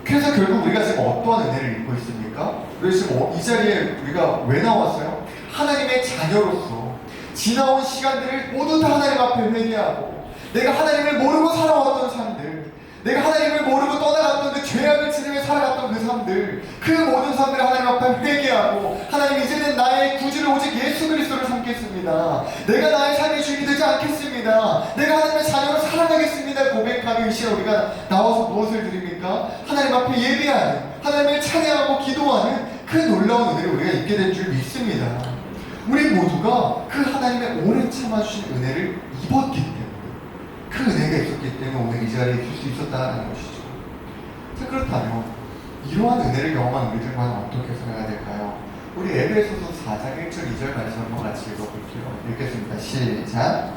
Speaker 5: 그래서 결국 우리가 지금 어떠한 은혜를 입고 있습니까? 우리 지금 이 자리에 우리가 왜 나왔어요? 하나님의 자녀로서 지나온 시간들을 모두 다 하나님 앞에 회개하고 내가 하나님을 모르고 살아왔던 삶들, 내가 하나님을 모르고 떠나갔던 그 죄악을 지르며 살아갔던 그 삶들, 그 모든 삶들을 하나님 앞에 회개하고 하나님 이제는 나의 구주를 오직 예수 그리스도를 삼겠습니다. 내가 나의 삶의 주인이 되지 않겠습니다. 내가 하나님의 자녀로 살아가겠습니다. 고백하며 이 시간 우리가 나와서 무엇을 드립니까? 하나님 앞에 예배하는, 하나님을 찬양하고 기도하는 그 놀라운 은혜를 우리가 입게 된 줄 믿습니다. 우리 모두가 그 하나님의 오래 참아주신 은혜를 입었기 때문에, 그 은혜가 있었기 때문에 오늘 이 자리에 있을 수 있었다는 것이죠. 자, 그렇다면 이러한 은혜를 경험한 우리들과는 어떻게 살아야 될까요? 우리 에베소서 4장 1절 2절 말씀 한번 같이 읽어볼게요. 읽겠습니다. 시작.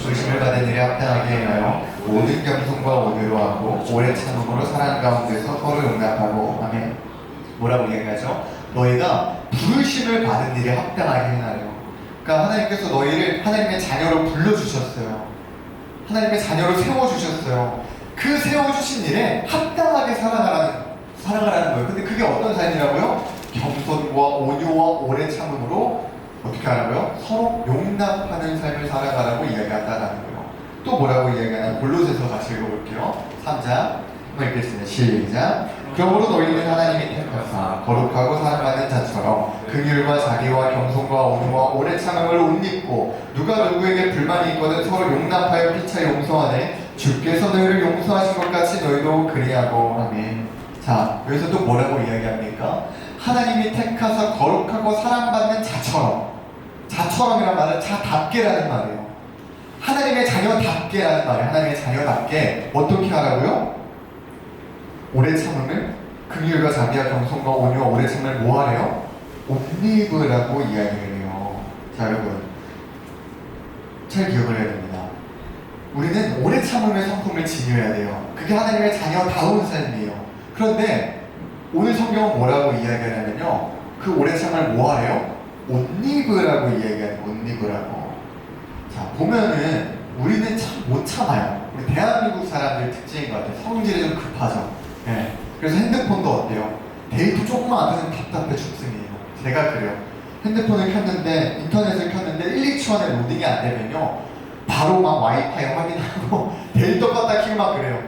Speaker 5: 부르심을 받은 일에 합당하게 행하여 모든 겸손과 온유로 하고 오래 참음으로 사랑 가운데서 서로 용납하고. 아멘. 뭐라고 얘기하죠? 너희가 부르심을 받은 일에 합당하게 행하래요. 그러니까 하나님께서 너희를 하나님의 자녀로 불러주셨어요. 하나님의 자녀로 세워주셨어요. 그 세워주신 일에 합당하게 살아가라는 거예요. 근데 그게 어떤 삶이라고요? 겸손과 온유와 오래 참음으로 어떻게 하라고요? 서로 용납하는 삶을 살아가라고 이야기한다는 거예요. 또 뭐라고 이야기하나? 골로새서 같이 읽어볼게요. 3장 한번 읽겠습니다. 시작. 그러므로 너희는 하나님이 택하사 거룩하고 사랑하는 자처럼 긍휼과 자비와 겸손과 온유와 오래 참음을 옷 입고 누가 누구에게 불만이 있거든 서로 용납하여 피차 용서하되 주께서 너희를 용서하신 것 같이 너희도 그리하고. 아멘. 자, 여기서 또 뭐라고 이야기합니까? 하나님이 택하사 거룩하고 사랑받는 자처럼이란 말은 자답게라는 말이에요. 하나님의 자녀답게라는 말이에요. 하나님의 자녀답게 어떻게 하라고요? 오래 참음을, 긍휼과 자비와 겸손과 온유와 오래 참음을 뭐 하래요? 옷 입으라고 이야기를 해요. 자, 여러분 잘 기억을 해야 됩니다. 우리는 오래 참음의 성품을 지녀야 돼요. 그게 하나님의 자녀다운 삶이에요. 그런데 오늘 성경은 뭐라고 이야기하냐면요, 그 오래 참음을 뭐 하래요? 옷 입으라고 이야기하는, 옷 입으라고. 자, 보면은 우리는 참 못 참아요. 우리 대한민국 사람들 특징인 것 같아요. 성질이 좀 급하죠. 네. 그래서 핸드폰도 어때요? 데이터 조금만 안 되면 답답해 죽습니다. 제가 그래요. 핸드폰을 켰는데, 인터넷을 켰는데 1, 2초 안에 로딩이 안 되면요, 바로 막 와이파이 확인하고 데이터 껐다 키고 막 그래요.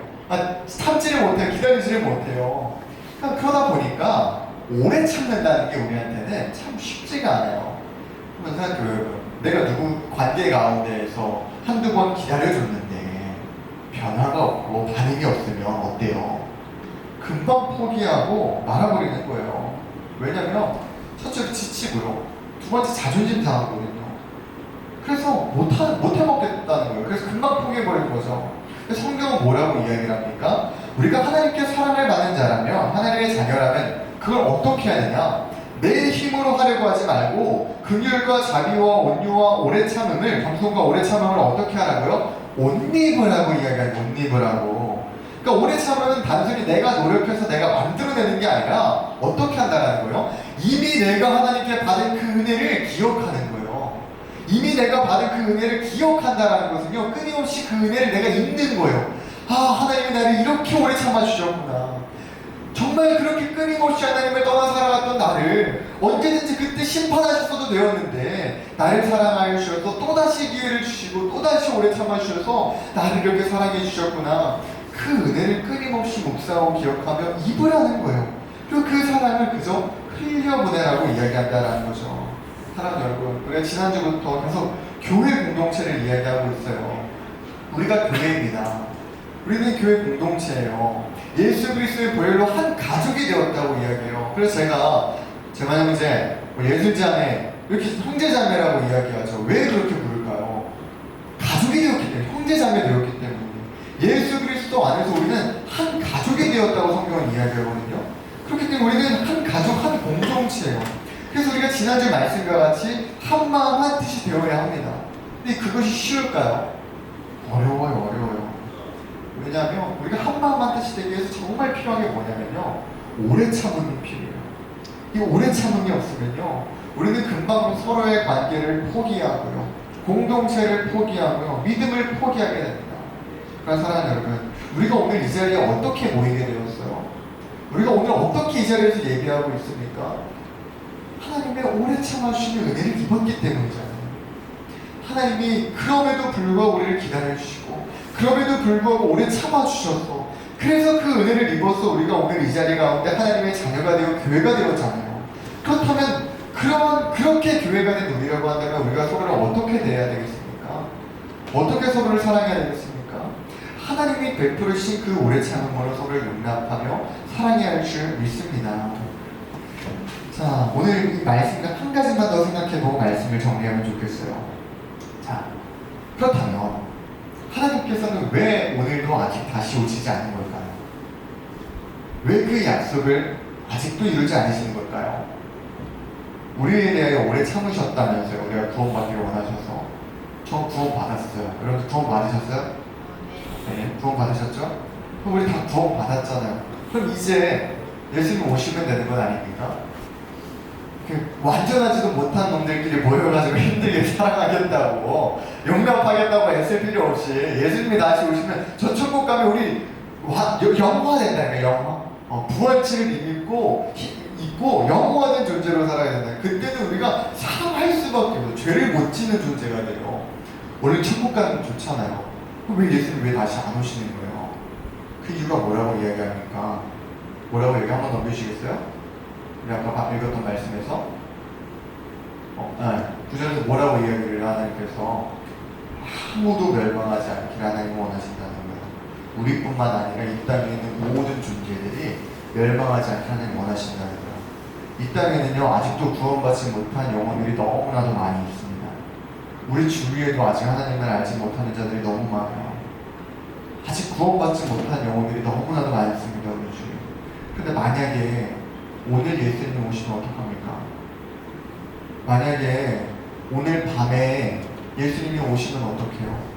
Speaker 5: 참지를 못해요. 기다리지를 못해요. 그러다 보니까 오래 참는다는 게 우리한테는 참 쉽지가 않아요. 한번 생각해요, 여러분. 내가 누구 관계 가운데에서 한두 번 기다려줬는데 변화가 없고 반응이 없으면 어때요? 금방 포기하고 말아버리는 거예요. 왜냐면 첫째 지치고요, 두 번째 자존심 상하거든요. 그래서 못해먹겠다는 거예요. 그래서 금방 포기해버리는 거죠. 성경은 뭐라고 이야기를 합니까? 우리가 하나님께 사랑을 받는 자라면, 하나님의 자녀라면 그걸 어떻게 해야 되냐? 내 힘으로 하려고 하지 말고 긍휼과 자비와 온유와 오래 참음을, 겸손과 오래 참음을 어떻게 하라고요? 옷 입으라고 이야기하는, 옷 입으라고. 그러니까 오래 참음은 단순히 내가 노력해서 내가 만들어내는 게 아니라 어떻게 한다는 거예요? 이미 내가 하나님께 받은 그 은혜를 기억하는 거예요. 이미 내가 받은 그 은혜를 기억한다는 것은요, 끊임없이 그 은혜를 내가 잊는 거예요. 아, 하나님이 나를 이렇게 오래 참아주셨구나. 정말 그렇게 끊임없이 하나님을 떠나 살아갔던 나를 언제든지 그때 심판하셨어도 되었는데 나를 사랑하여 주셔서 또다시 기회를 주시고 또다시 오래 참아주셔서 나를 이렇게 사랑해 주셨구나. 그 은혜를 끊임없이 묵상하고 기억하며 입으라는 거예요. 그리고 그 사랑을 그저 흘려보내라고 이야기한다는 거죠. 사랑하는 여러분, 우리가 지난주부터 계속 교회 공동체를 이야기하고 있어요. 우리가 교회입니다. 우리는 교회 공동체예요. 예수 그리스도의 보혈로 한 가족이 되었다고 이야기해요. 그래서 제가 이제 예술자매, 이렇게 형제자매라고 이야기하죠. 왜 그렇게 부를까요? 가족이 되었기 때문에, 형제자매 되었기 때문에. 예수 그리스도 안에서 우리는 한 가족이 되었다고 성경은 이야기하거든요. 그렇기 때문에 우리는 한 가족, 한 공동체예요. 그래서 우리가 지난주 말씀과 같이 한 마음 한 뜻이 되어야 합니다. 근데 그것이 쉬울까요? 어려워요. 왜냐하면 우리가 한 마음 한 뜻이 되기 위해서 정말 필요한 게 뭐냐면요, 오래 참음이 필요해요. 이 오래 참음이 없으면요, 우리는 금방 서로의 관계를 포기하고요, 공동체를 포기하고요, 믿음을 포기하게 됩니다. 그러나 사랑하는 여러분, 우리가 오늘 이 자리에 어떻게 모이게 되었어요? 우리가 오늘 어떻게 이 자리에서 얘기하고 있습니까? 하나님의 오래 참아주시는 은혜를 입었기 때문이잖아요. 하나님이 그럼에도 불구하고 우리를 기다려주시고 그럼에도 불구하고 오래 참아주셔서, 그래서 그 은혜를 입어서 우리가 오늘 이 자리 가운데 하나님의 자녀가 되어 교회가 되었잖아요. 그렇다면 그렇게 교회가 된 우리라고 한다면 우리가 서로를 어떻게 대해야 되겠습니까? 어떻게 서로를 사랑해야 되겠습니까? 하나님이 베풀으신 그 오래 참음으로 서로를 용납하며 사랑해야 할 줄 믿습니다. 자, 오늘 이 말씀과 한 가지만 더 생각해보고 말씀을 정리하면 좋겠어요. 자, 그렇다면 하나님께서는 왜 오늘도 아직 다시 오시지 않는 걸까요? 왜 그 약속을 아직도 이루지 않으시는 걸까요? 우리에 대하여 오래 참으셨다면서요. 우리가 구원받기를 원하셔서. 저 구원 받았어요. 여러분 구원 받으셨어요? 네, 구원 받으셨죠? 그럼 우리 다 구원 받았잖아요. 그럼 이제 예수님 오시면 되는 건 아닙니까? 그 완전하지도 못한 놈들끼리 모여가지고 힘들게 살아가겠다고 용납하겠다고 애쓸 필요 없이 예수님이 다시 오시면 저 천국 가면 우리 영화된다니까. 영화. 부활체를 입고 영화된 존재로 살아야 된다. 그때는 우리가 사랑할 수밖에 없어요. 죄를 못 짓는 존재가 돼요. 원래 천국 가면 좋잖아요. 그럼 왜 예수님 왜 다시 안 오시는 거예요? 그 이유가 뭐라고 이야기합니까? 뭐라고 얘기 한번 넘기시겠어요? 우리 아까 읽었던 말씀에서 9절에서 뭐라고 이야기를 하나님께서 아무도 멸망하지 않기를 하나님은 원하신다는 거예요. 우리뿐만 아니라 이 땅에 있는 모든 존재들이 멸망하지 않게 하나님 원하신다는 거예요. 이 땅에는요 아직도 구원받지 못한 영혼들이 너무나도 많이 있습니다. 우리 주위에도 아직 하나님을 알지 못하는 자들이 너무 많아요. 아직 구원받지 못한 영혼들이 너무나도 많습니다. 우리 주위에. 근데 만약에 오늘 예수님 오시면 어떡합니까? 만약에 오늘 밤에 예수님이 오시면 어떡해요?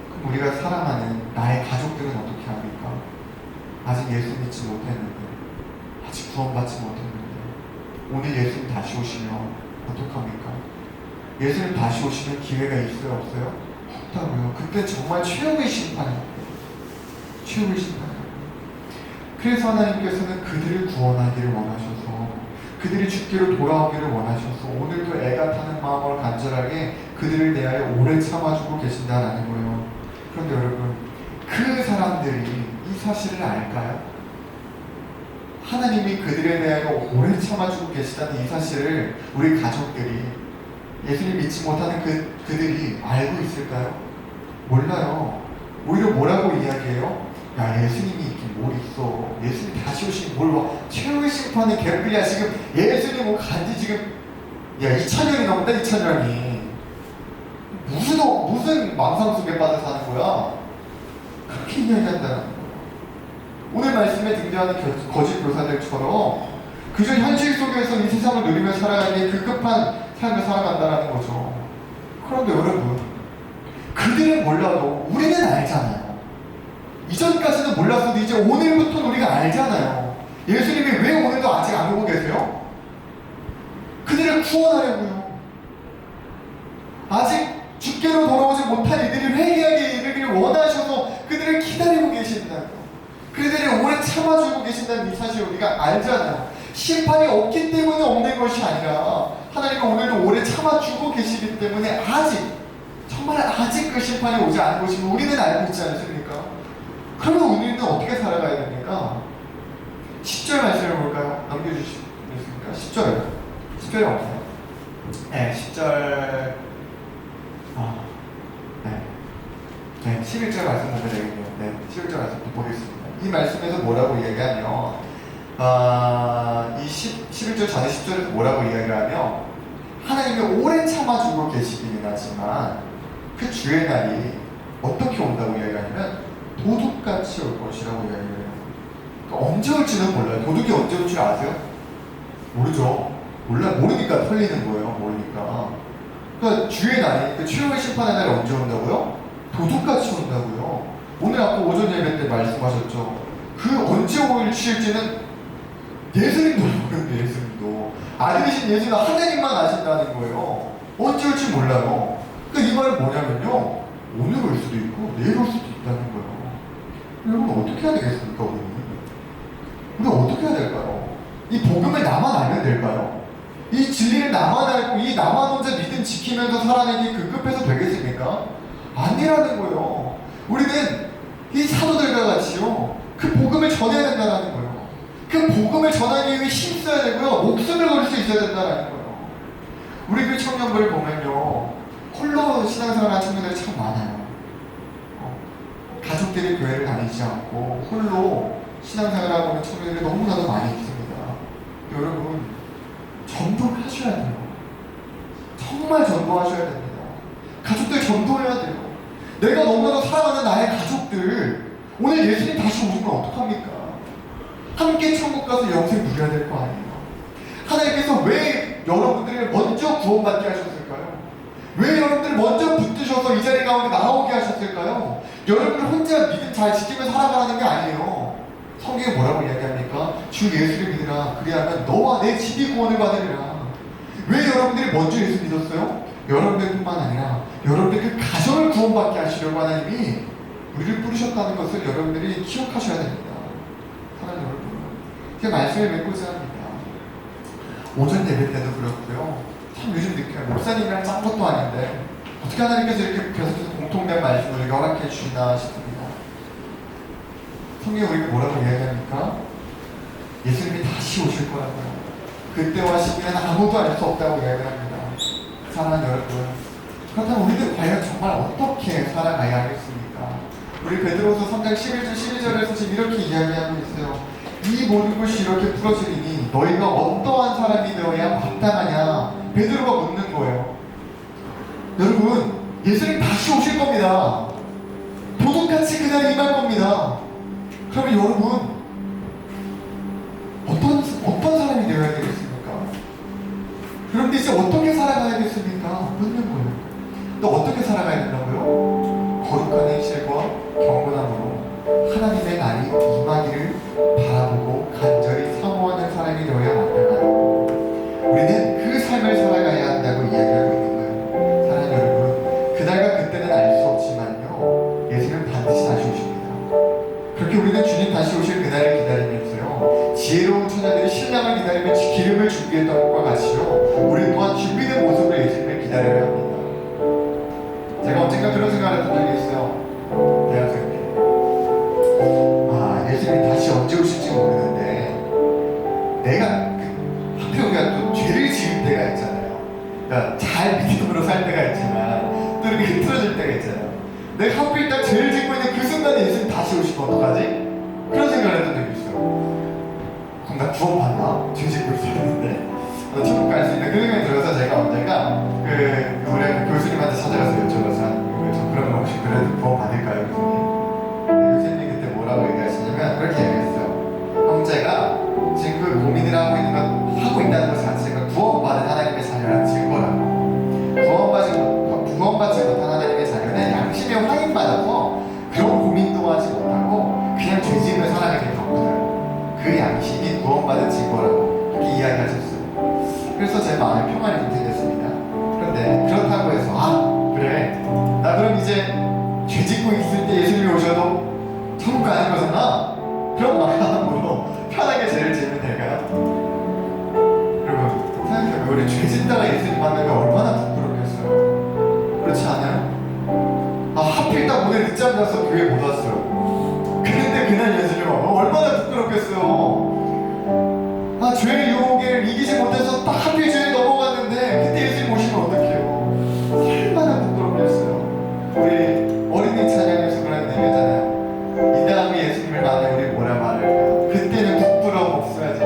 Speaker 5: 그럼 우리가 사랑하는 나의 가족들은 어떻게 합니까? 아직 예수 믿지 못했는데, 아직 구원받지 못했는데, 오늘 예수님 다시 오시면 어떡합니까? 예수님 다시 오시면 기회가 있어요? 없어요? 없다고요. 그때 정말 최후의 심판이에요. 최후의 심판이에요. 그래서 하나님께서는 그들을 구원하기를 원하셔서 그들이 죽기로 돌아오기를 원하셔서 오늘도 애가 타는 마음으로 간절하게 그들을 대하여 오래 참아주고 계신다라는 거예요. 그런데 여러분 그 사람들이 이 사실을 알까요? 하나님이 그들에 대하여 오래 참아주고 계시다는 이 사실을 우리 가족들이 예수님 믿지 못하는 그들이 알고 있을까요? 몰라요. 오히려 뭐라고 이야기해요? 야 예수님이 있긴 뭘 있어. 예수님 다시 오시면 뭘 와. 최후의 심판의 개뿔이야. 지금 예수님 뭐 간지 지금 야 2000년이 넘었다. 2000년이 무슨 망상 속에 빠져 사는 거야. 그렇게 이야기한다는 거야. 오늘 말씀에 등장하는 거짓 교사들처럼 그저 현실 속에서 이 세상을 누리며 살아가는 급급한 삶을 살아간다는 거죠. 그런데 여러분 그들은 몰라도 우리는 알잖아요. 이전까지는 몰랐어도 이제 오늘부터 우리가 알잖아요. 예수님이 왜 오늘도 아직 안 오고 계세요? 그들을 구원하려고요. 아직 주께로 돌아오지 못한 이들이 회개하게 이르기를 원하셔서 그들을 기다리고 계신다고. 그들이 오래 참아주고 계신다는 이 사실을 우리가 알잖아요. 심판이 없기 때문에 없는 것이 아니라 하나님은 오늘도 오래 참아주고 계시기 때문에 아직 정말 아직 그 심판이 오지 않은 것임을 우리는 알고 있지 않습니까? 그러면 우리는 어떻게 살아가야 됩니까? 10절 말씀을 볼까요? 넘겨주시겠습니까? 10절에 없어요. 네, 10절. 네, 11절 말씀 보면 되겠네요. 네, 11절 말씀 보겠습니다. 이 말씀에서 뭐라고 이야기하면, 이 11절 전에 10절에서 뭐라고 이야기하면, 하나님이 오래 참아주고 계시기는 하지만, 그 주의 날이 어떻게 온다고 이야기하냐면, 도둑같이 올 것이라고 이야기해요. 그러니까 언제 올지는 몰라요. 도둑이 언제 올 줄 아세요? 모르죠. 모르니까 털리는 거예요. 모르니까. 그러니까 주의 날이, 그 최후의 심판의 날이 언제 온다고요? 도둑같이 온다고요. 오늘 아까 오전 예배 때 말씀하셨죠. 그 언제 올지는 예수님도 모르는데 예수님도. 아들이신 예수는 하나님만 아신다는 거예요. 언제 올지 몰라요. 그러니까 이 말은 뭐냐면요. 오늘 올 수도 있고 내일 올 수도 있다는 거예요. 여러분 어떻게 해야 되겠습니까? 우리 어떻게 해야 될까요? 이 복음을 나만 알면 될까요? 이 진리를 나만 알고 이 나만 혼자 믿음 지키면서 살아내기 급급해서 되겠습니까? 아니라는 거예요. 우리는 이 사도들과 같이요 그 복음을 전해야 된다는 거예요. 그 복음을 전하기 위해 힘써야 되고요 목숨을 걸 수 있어야 된다는 거예요. 우리 그 청년부를 보면요 홀로 신앙생활하는 청년들이 참 많아요. 가족들이 교회를 다니지 않고 홀로 신앙생활하고 있는 청년들이 너무나도 많이 있습니다. 여러분 전도하셔야 돼요. 정말 전도하셔야 됩니다. 가족들 전도해야 돼요. 내가 너무나도 사랑하는 나의 가족들 오늘 예수님 다시 오시면 어떡합니까? 함께 천국 가서 영생 누려야 될 거 아니에요. 하나님께서 왜 여러분들을 먼저 구원받게 하셨을까요? 왜 여러분들 먼저 붙드셔서 이 자리 가운데 나오게 하셨을까요? 여러분들 혼자 믿음 잘 지키며 살아가라는 게 아니에요. 성경에 뭐라고 이야기합니까? 주 예수를 믿으라. 그리하면 너와 내 집이 구원을 받으리라. 왜 여러분들이 먼저 예수 믿었어요? 여러분들뿐만 아니라 여러분들 그 가정을 구원받게 하시려고 하나님이 우리를 부르셨다는 것을 여러분들이 기억하셔야 됩니다. 사랑하는 여러분, 제가 말씀을 맺고자 합니다. 오전 예배 때도 그렇고요. 참 요즘 느껴요. 목사님이랑 짠 것도 아닌데 어떻게 하나님께서 이렇게 계속해서 공통된 말씀을 허락해 주시나 싶습니다. 성경에 우리가 뭐라고 이야기합니까? 예수님이 다시 오실 거라고요. 그때와 시기는 아무도 알 수 없다고 이야기합니다. 사랑하는 여러분, 그렇다면 우리들 과연 정말 어떻게 살아가야 하겠습니까? 우리 베드로서 3장 11절 12절에서 지금 이렇게 이야기하고 있어요. 이 모든 것이 이렇게 풀어지니 너희가 어떠한 사람이 되어야 마땅하냐? 베드로가 묻는 거예요. 여러분, 예수님 다시 오실 겁니다. 도둑같이 그날 임할 겁니다. 그러면 여러분, 어떤 사람이 되어야 되겠습니까? 그런데 이제 어떻게 살아가야겠습니까? 묻는 거예요. 또 어떻게 살아가야 된다고요? 거룩한 행실과 경건함으로 하나님의 날이 임하기를 바라보고 간절히 사모하는 사람이 되어야 마땅하다. 우리는 그 삶을 살아가야 한다고 이야기하고 있는 거예요. 사랑하는 여러분, 그날과 그때는 알 수 없지만요, 예수는 반드시 다시 오십니다. 그렇게 우리는 주님 다시 오실 그날을 기다리면서요, 지혜로운 처자들이 신랑을 기다리며 기름을 준비했던 것과 같이요, 우리 또한 준비된 모습으로 예수님을 기다려야 합니다. 제가 언젠가 그런 생각을 했던 적이 있어요. 대학생 때. 예수님이 다시 언제 오실지 모르는데 내가 하필 우리가 또 죄를 지을 때가 있잖아요. 그러니까 잘 믿음으로 살 때가 있지만 또 이렇게 흐트러질 때가 있잖아요. 내가 하필 딱 죄를 짓고 있는 그 순간에 예수님 다시 오시면 어떡하지? 그런 생각을 했던 적이 있어요. 그럼 나 구원받나? 죄 짓고 있었는데 천국 갈 수 있는 그 생각이 들어서 제가 언젠가 우리 교수님한테 찾아가서 여쭤봐서 저 그러면 혹시 그래도 구원 받을까요, 교수님? 교수님이 그때 뭐라고 얘기하시냐면 그렇게 얘기했어요. 형제가 지금 그 고민을 하고 있다는 것 자체가 구원받은 하나님의 자녀라는 증거라고. 구원받지 못한 하나님의 자녀는 양심에 확인받아서 그런 고민도 하지 못하고 그냥 죄짐을 살아가게 되거든요. 그 양심이 구원받은 증거라고 그렇게 이야기하셨어요. 그래서 제 마음에 평안이 좀 생겼습니다. 그런데 그렇다고 해서 그래, 나 그럼 이제 죄 짓고 있을 때 예수님이 오셔도 천국 가는 거잖아? 그런 마음으로 편하게 죄를 지으면 될까요? 여러분, 생각해보면 우리 죄 짓다가 예수님 만나면 얼마나 부끄럽겠어요? 그렇지 않아요? 하필 딱 오늘 늦잠 자서 교회 못 왔어요. 그런데 그날 예수님 와면 얼마나 부끄럽겠어요? 죄의 유혹을 이기지 못해서 딱 하필 죄에 넘어갔는데 그때 예수님 오시면 어떡해요? 얼마나 부끄럽겠어요? 우리 어린이 찬양에서 그런 얘기잖아요. 이 다음에 예수님을 만나면 우리 뭐라 말할까? 그때는 부끄러움 없어야지.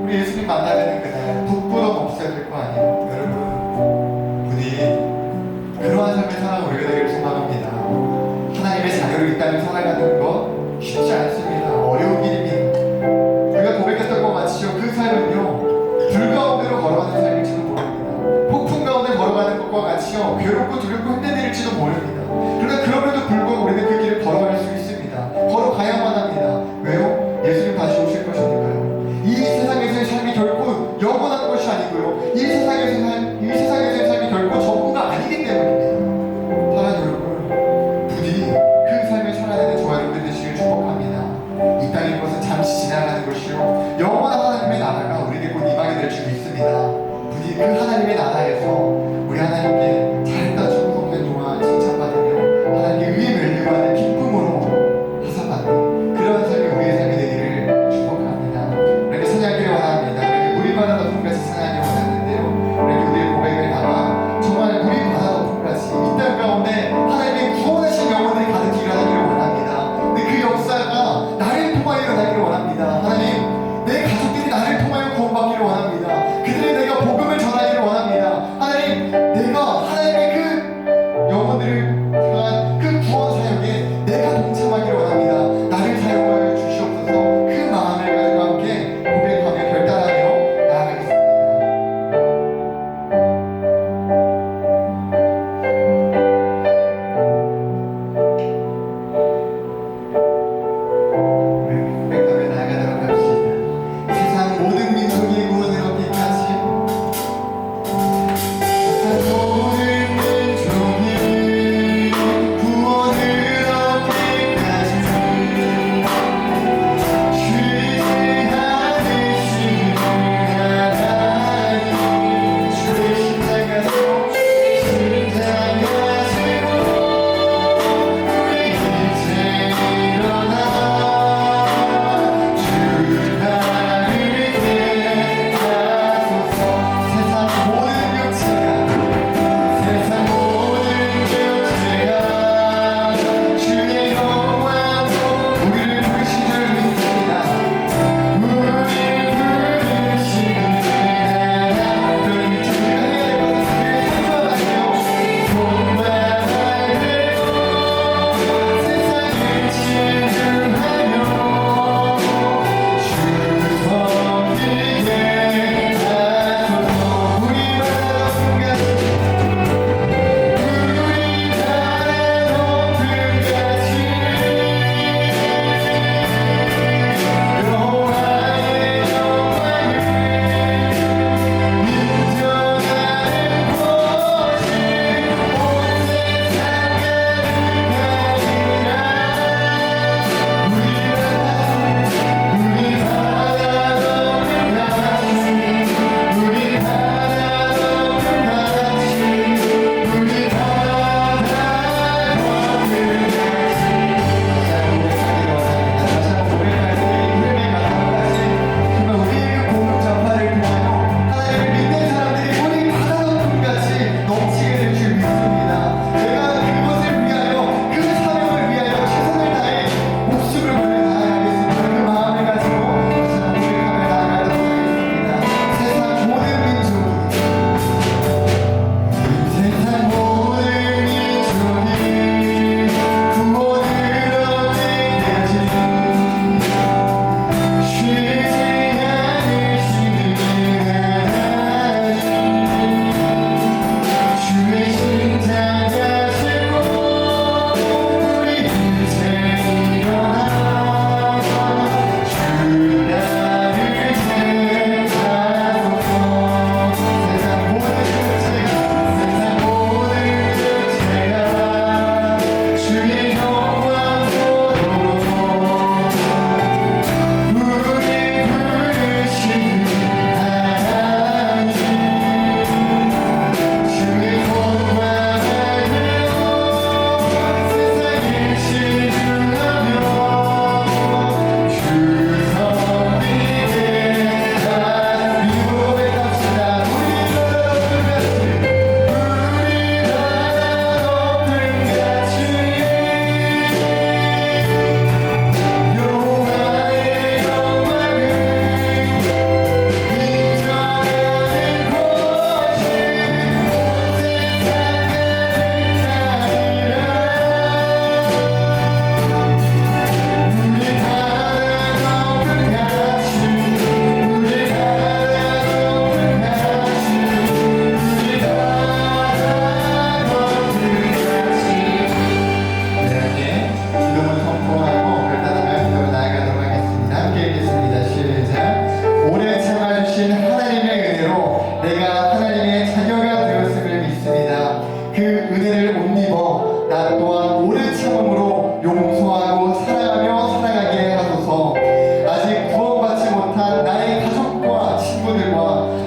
Speaker 5: 우리 예수님 만나는 그날 부끄러움 없어야 될 거 아니에요? 여러분, 부디 그러한 삶을 살아가는 우리가 되기를 소망합니다. 하나님의 자녀로 이 땅을 살아가는 거 쉽지 않습니다. 어려운 길입니다. 우리가 고백했던 것 같이요, 그 삶은요,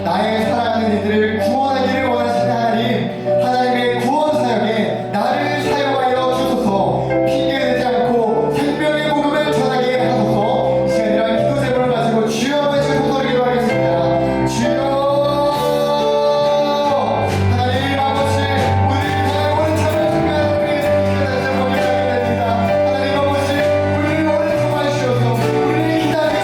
Speaker 5: 나의 사랑하는 이들을 구원하기를 원하시는 하나님, 하나님의 구원 사역에 나를 사용하여 주소서. 핑계대지 않고 생명의 복음을 전하게 하소서. 이 시간이라 기도 제목을 가지고 주여 한번 소리를 기도하겠습니다. 주여 하나님 아버지, 우리를 오늘 참을 준비하는 우리의 다시 한번 기도하겠습니다. 하나님 아버지, 우리를 오늘 참아주셔서 우리를 기다려주셔서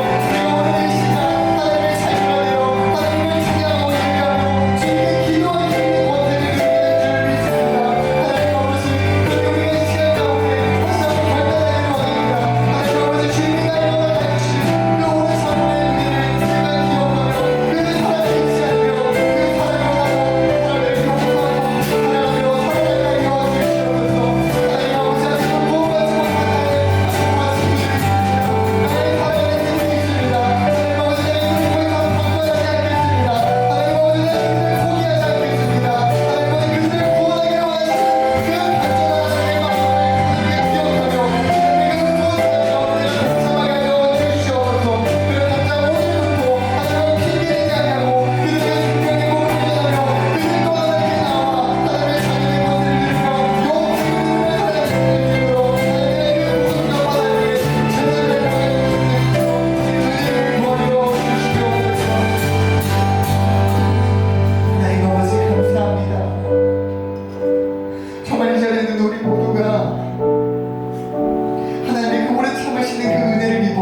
Speaker 5: 우리가 오늘 이 시간 하나님의 삶을 하며 하나님을 찬양하고 예배하며 주님의 기도와 주님의 권세를 누리게 될 줄 믿습니다. 하나님 아버지, 우리의 시간 가운데 다시 한번 발단하기를 원합니다. 하나님 아버지, 주님이 나를 만나주신 그 오늘 삶의 은혜를 제가 기억하며 그 사랑을 잊지 않으며 그 사랑을 하고 사랑을 용서하고 사랑하며 살아가게 하여 주시옵소서. 하나님 아버지, 아직도 구원받지 못한 나의 친구들입니다. 나의 사랑하는 친구들이 있습니다. 하나님 아버지, 내 인생을 더 이상 방관하지 않겠습니다. 하나님 아버지, 내 인생을 포기하지 않겠습니다. 하나님 아버지, 그들을 구원하기를 원하시는 그 간절한 하나님의 마음을 하나님께 기억하며 내가 그 무엇을 가운데 동참하게 하여 주시옵소서. 그런 당장 오늘부터 하나님을 핑계대지 아니하고 그들에게 생명의 복음을 전하며 그들과 하나님께 나와 하나님의 자녀의 권세를 누리며 영원히 그들을 살아가는 믿음으로 하나님의 그 복음과 하나님의 제자를 향하여 주시옵소서. 은혜를 구하여 주시옵소서. 하나님 아버지, 감사합니다. 정말 이 자리에 있는 우리 모두가 하나님의 그 오래 참으시는 그 은혜를 입어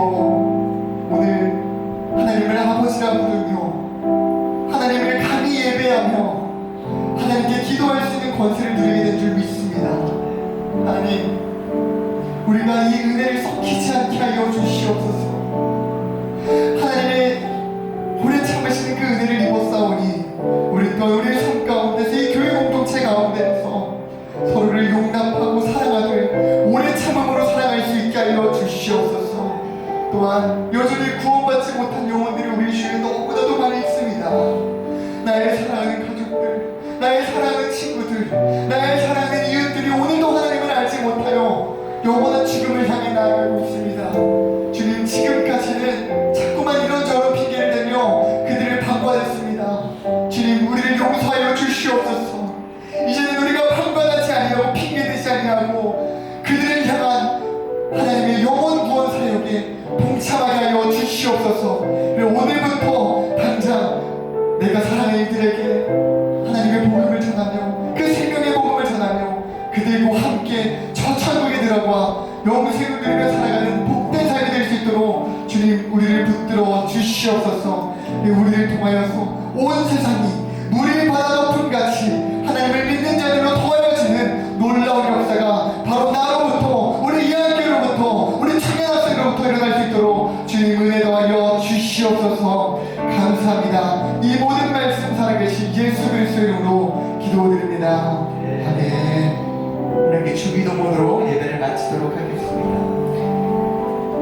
Speaker 5: 오늘 하나님을 아버지라 부르며 하나님을 감히 예배하며 하나님께 기도할 수 있는 권세를 누리게 된 줄 믿습니다. 하나님, 우리가 이 은혜를 썩히지 않게 하여 주시옵소서. 하나님의 오래 참으시는 그 은혜를 입었사오니 우리 또한 우리의 삶 가운데서 이 교회 공동체 가운데서 서로를 용납하고 사랑하되 오래 참음으로 사랑할 수 있게 하여 주시옵소서. 또한 여전히 구원받지 못한 영혼들이 우리 주위에 너무나도 많이 있습니다. 나의 사랑하는 가족들, 나의 사랑하는 친구들, 나의 사랑하는 이웃들이 오늘도 하나님을 알지 못하여 영원한 죽음을 향해 나아가고 있습니다. 주님, 지금까지는 자꾸만 이런저런 핑계를 대며 그들을 방관했습니다. 주님, 우리를 용서하여 주시옵소서. 이제는 우리가 방관하지 아니하고 핑계대지 아니하고 그들을 향한 하나님의 영원 구원 사역에 동참하게 하여 주시옵소서. 오늘부터 당장 내가 사랑하는 이들에게 하나님의 복음을 전하며 그 생명의 복음을 전하며 그들과 함께 저 천국에 들어가 영생을 누리며 살아가는 복된 삶이 될 수 있도록 주님, 우리를 붙들어 주시옵소서. 우리를 통하여서 온 세상이 물이 바다 높음 같이 하나님을 믿는 자들로 더하여지는 놀라운 역사가 바로 나로부터 우리 이한교로부터 우리 청년학생으로부터 일어날 수 있도록 주님 은혜 더하여 주시옵소서. 감사합니다. 이 모든 말씀 살아계신 예수 그리스도의 이름으로 기도드립니다. 아멘. 오늘 주기도문으로 예배를 마치도록 하겠습니다.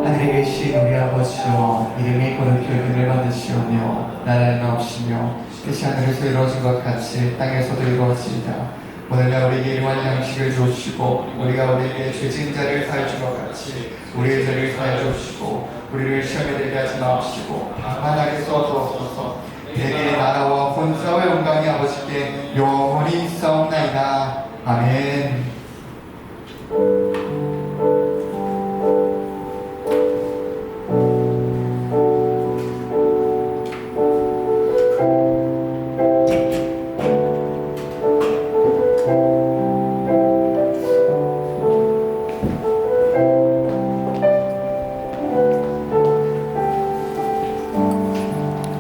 Speaker 5: 하늘에 계신 우리 아버지여, 이름이 거룩히 여김을 받으시오며 나라를 나옵시며 뜻이 하늘에서 이루어진 것 같이 땅에서도 이루어지이다. 오늘날 우리에게 일용할 양식을 주시고 우리가 우리에게 죄진 자를 사해 준 것 같이 우리의 죄를 사해 주시고 우리를 시험에 들게 하지 마옵시고 다만 하게써 주옵소서. 대개의 나라와 권세와 영광이 아버지께 영원히 있사옵나이다. 아멘.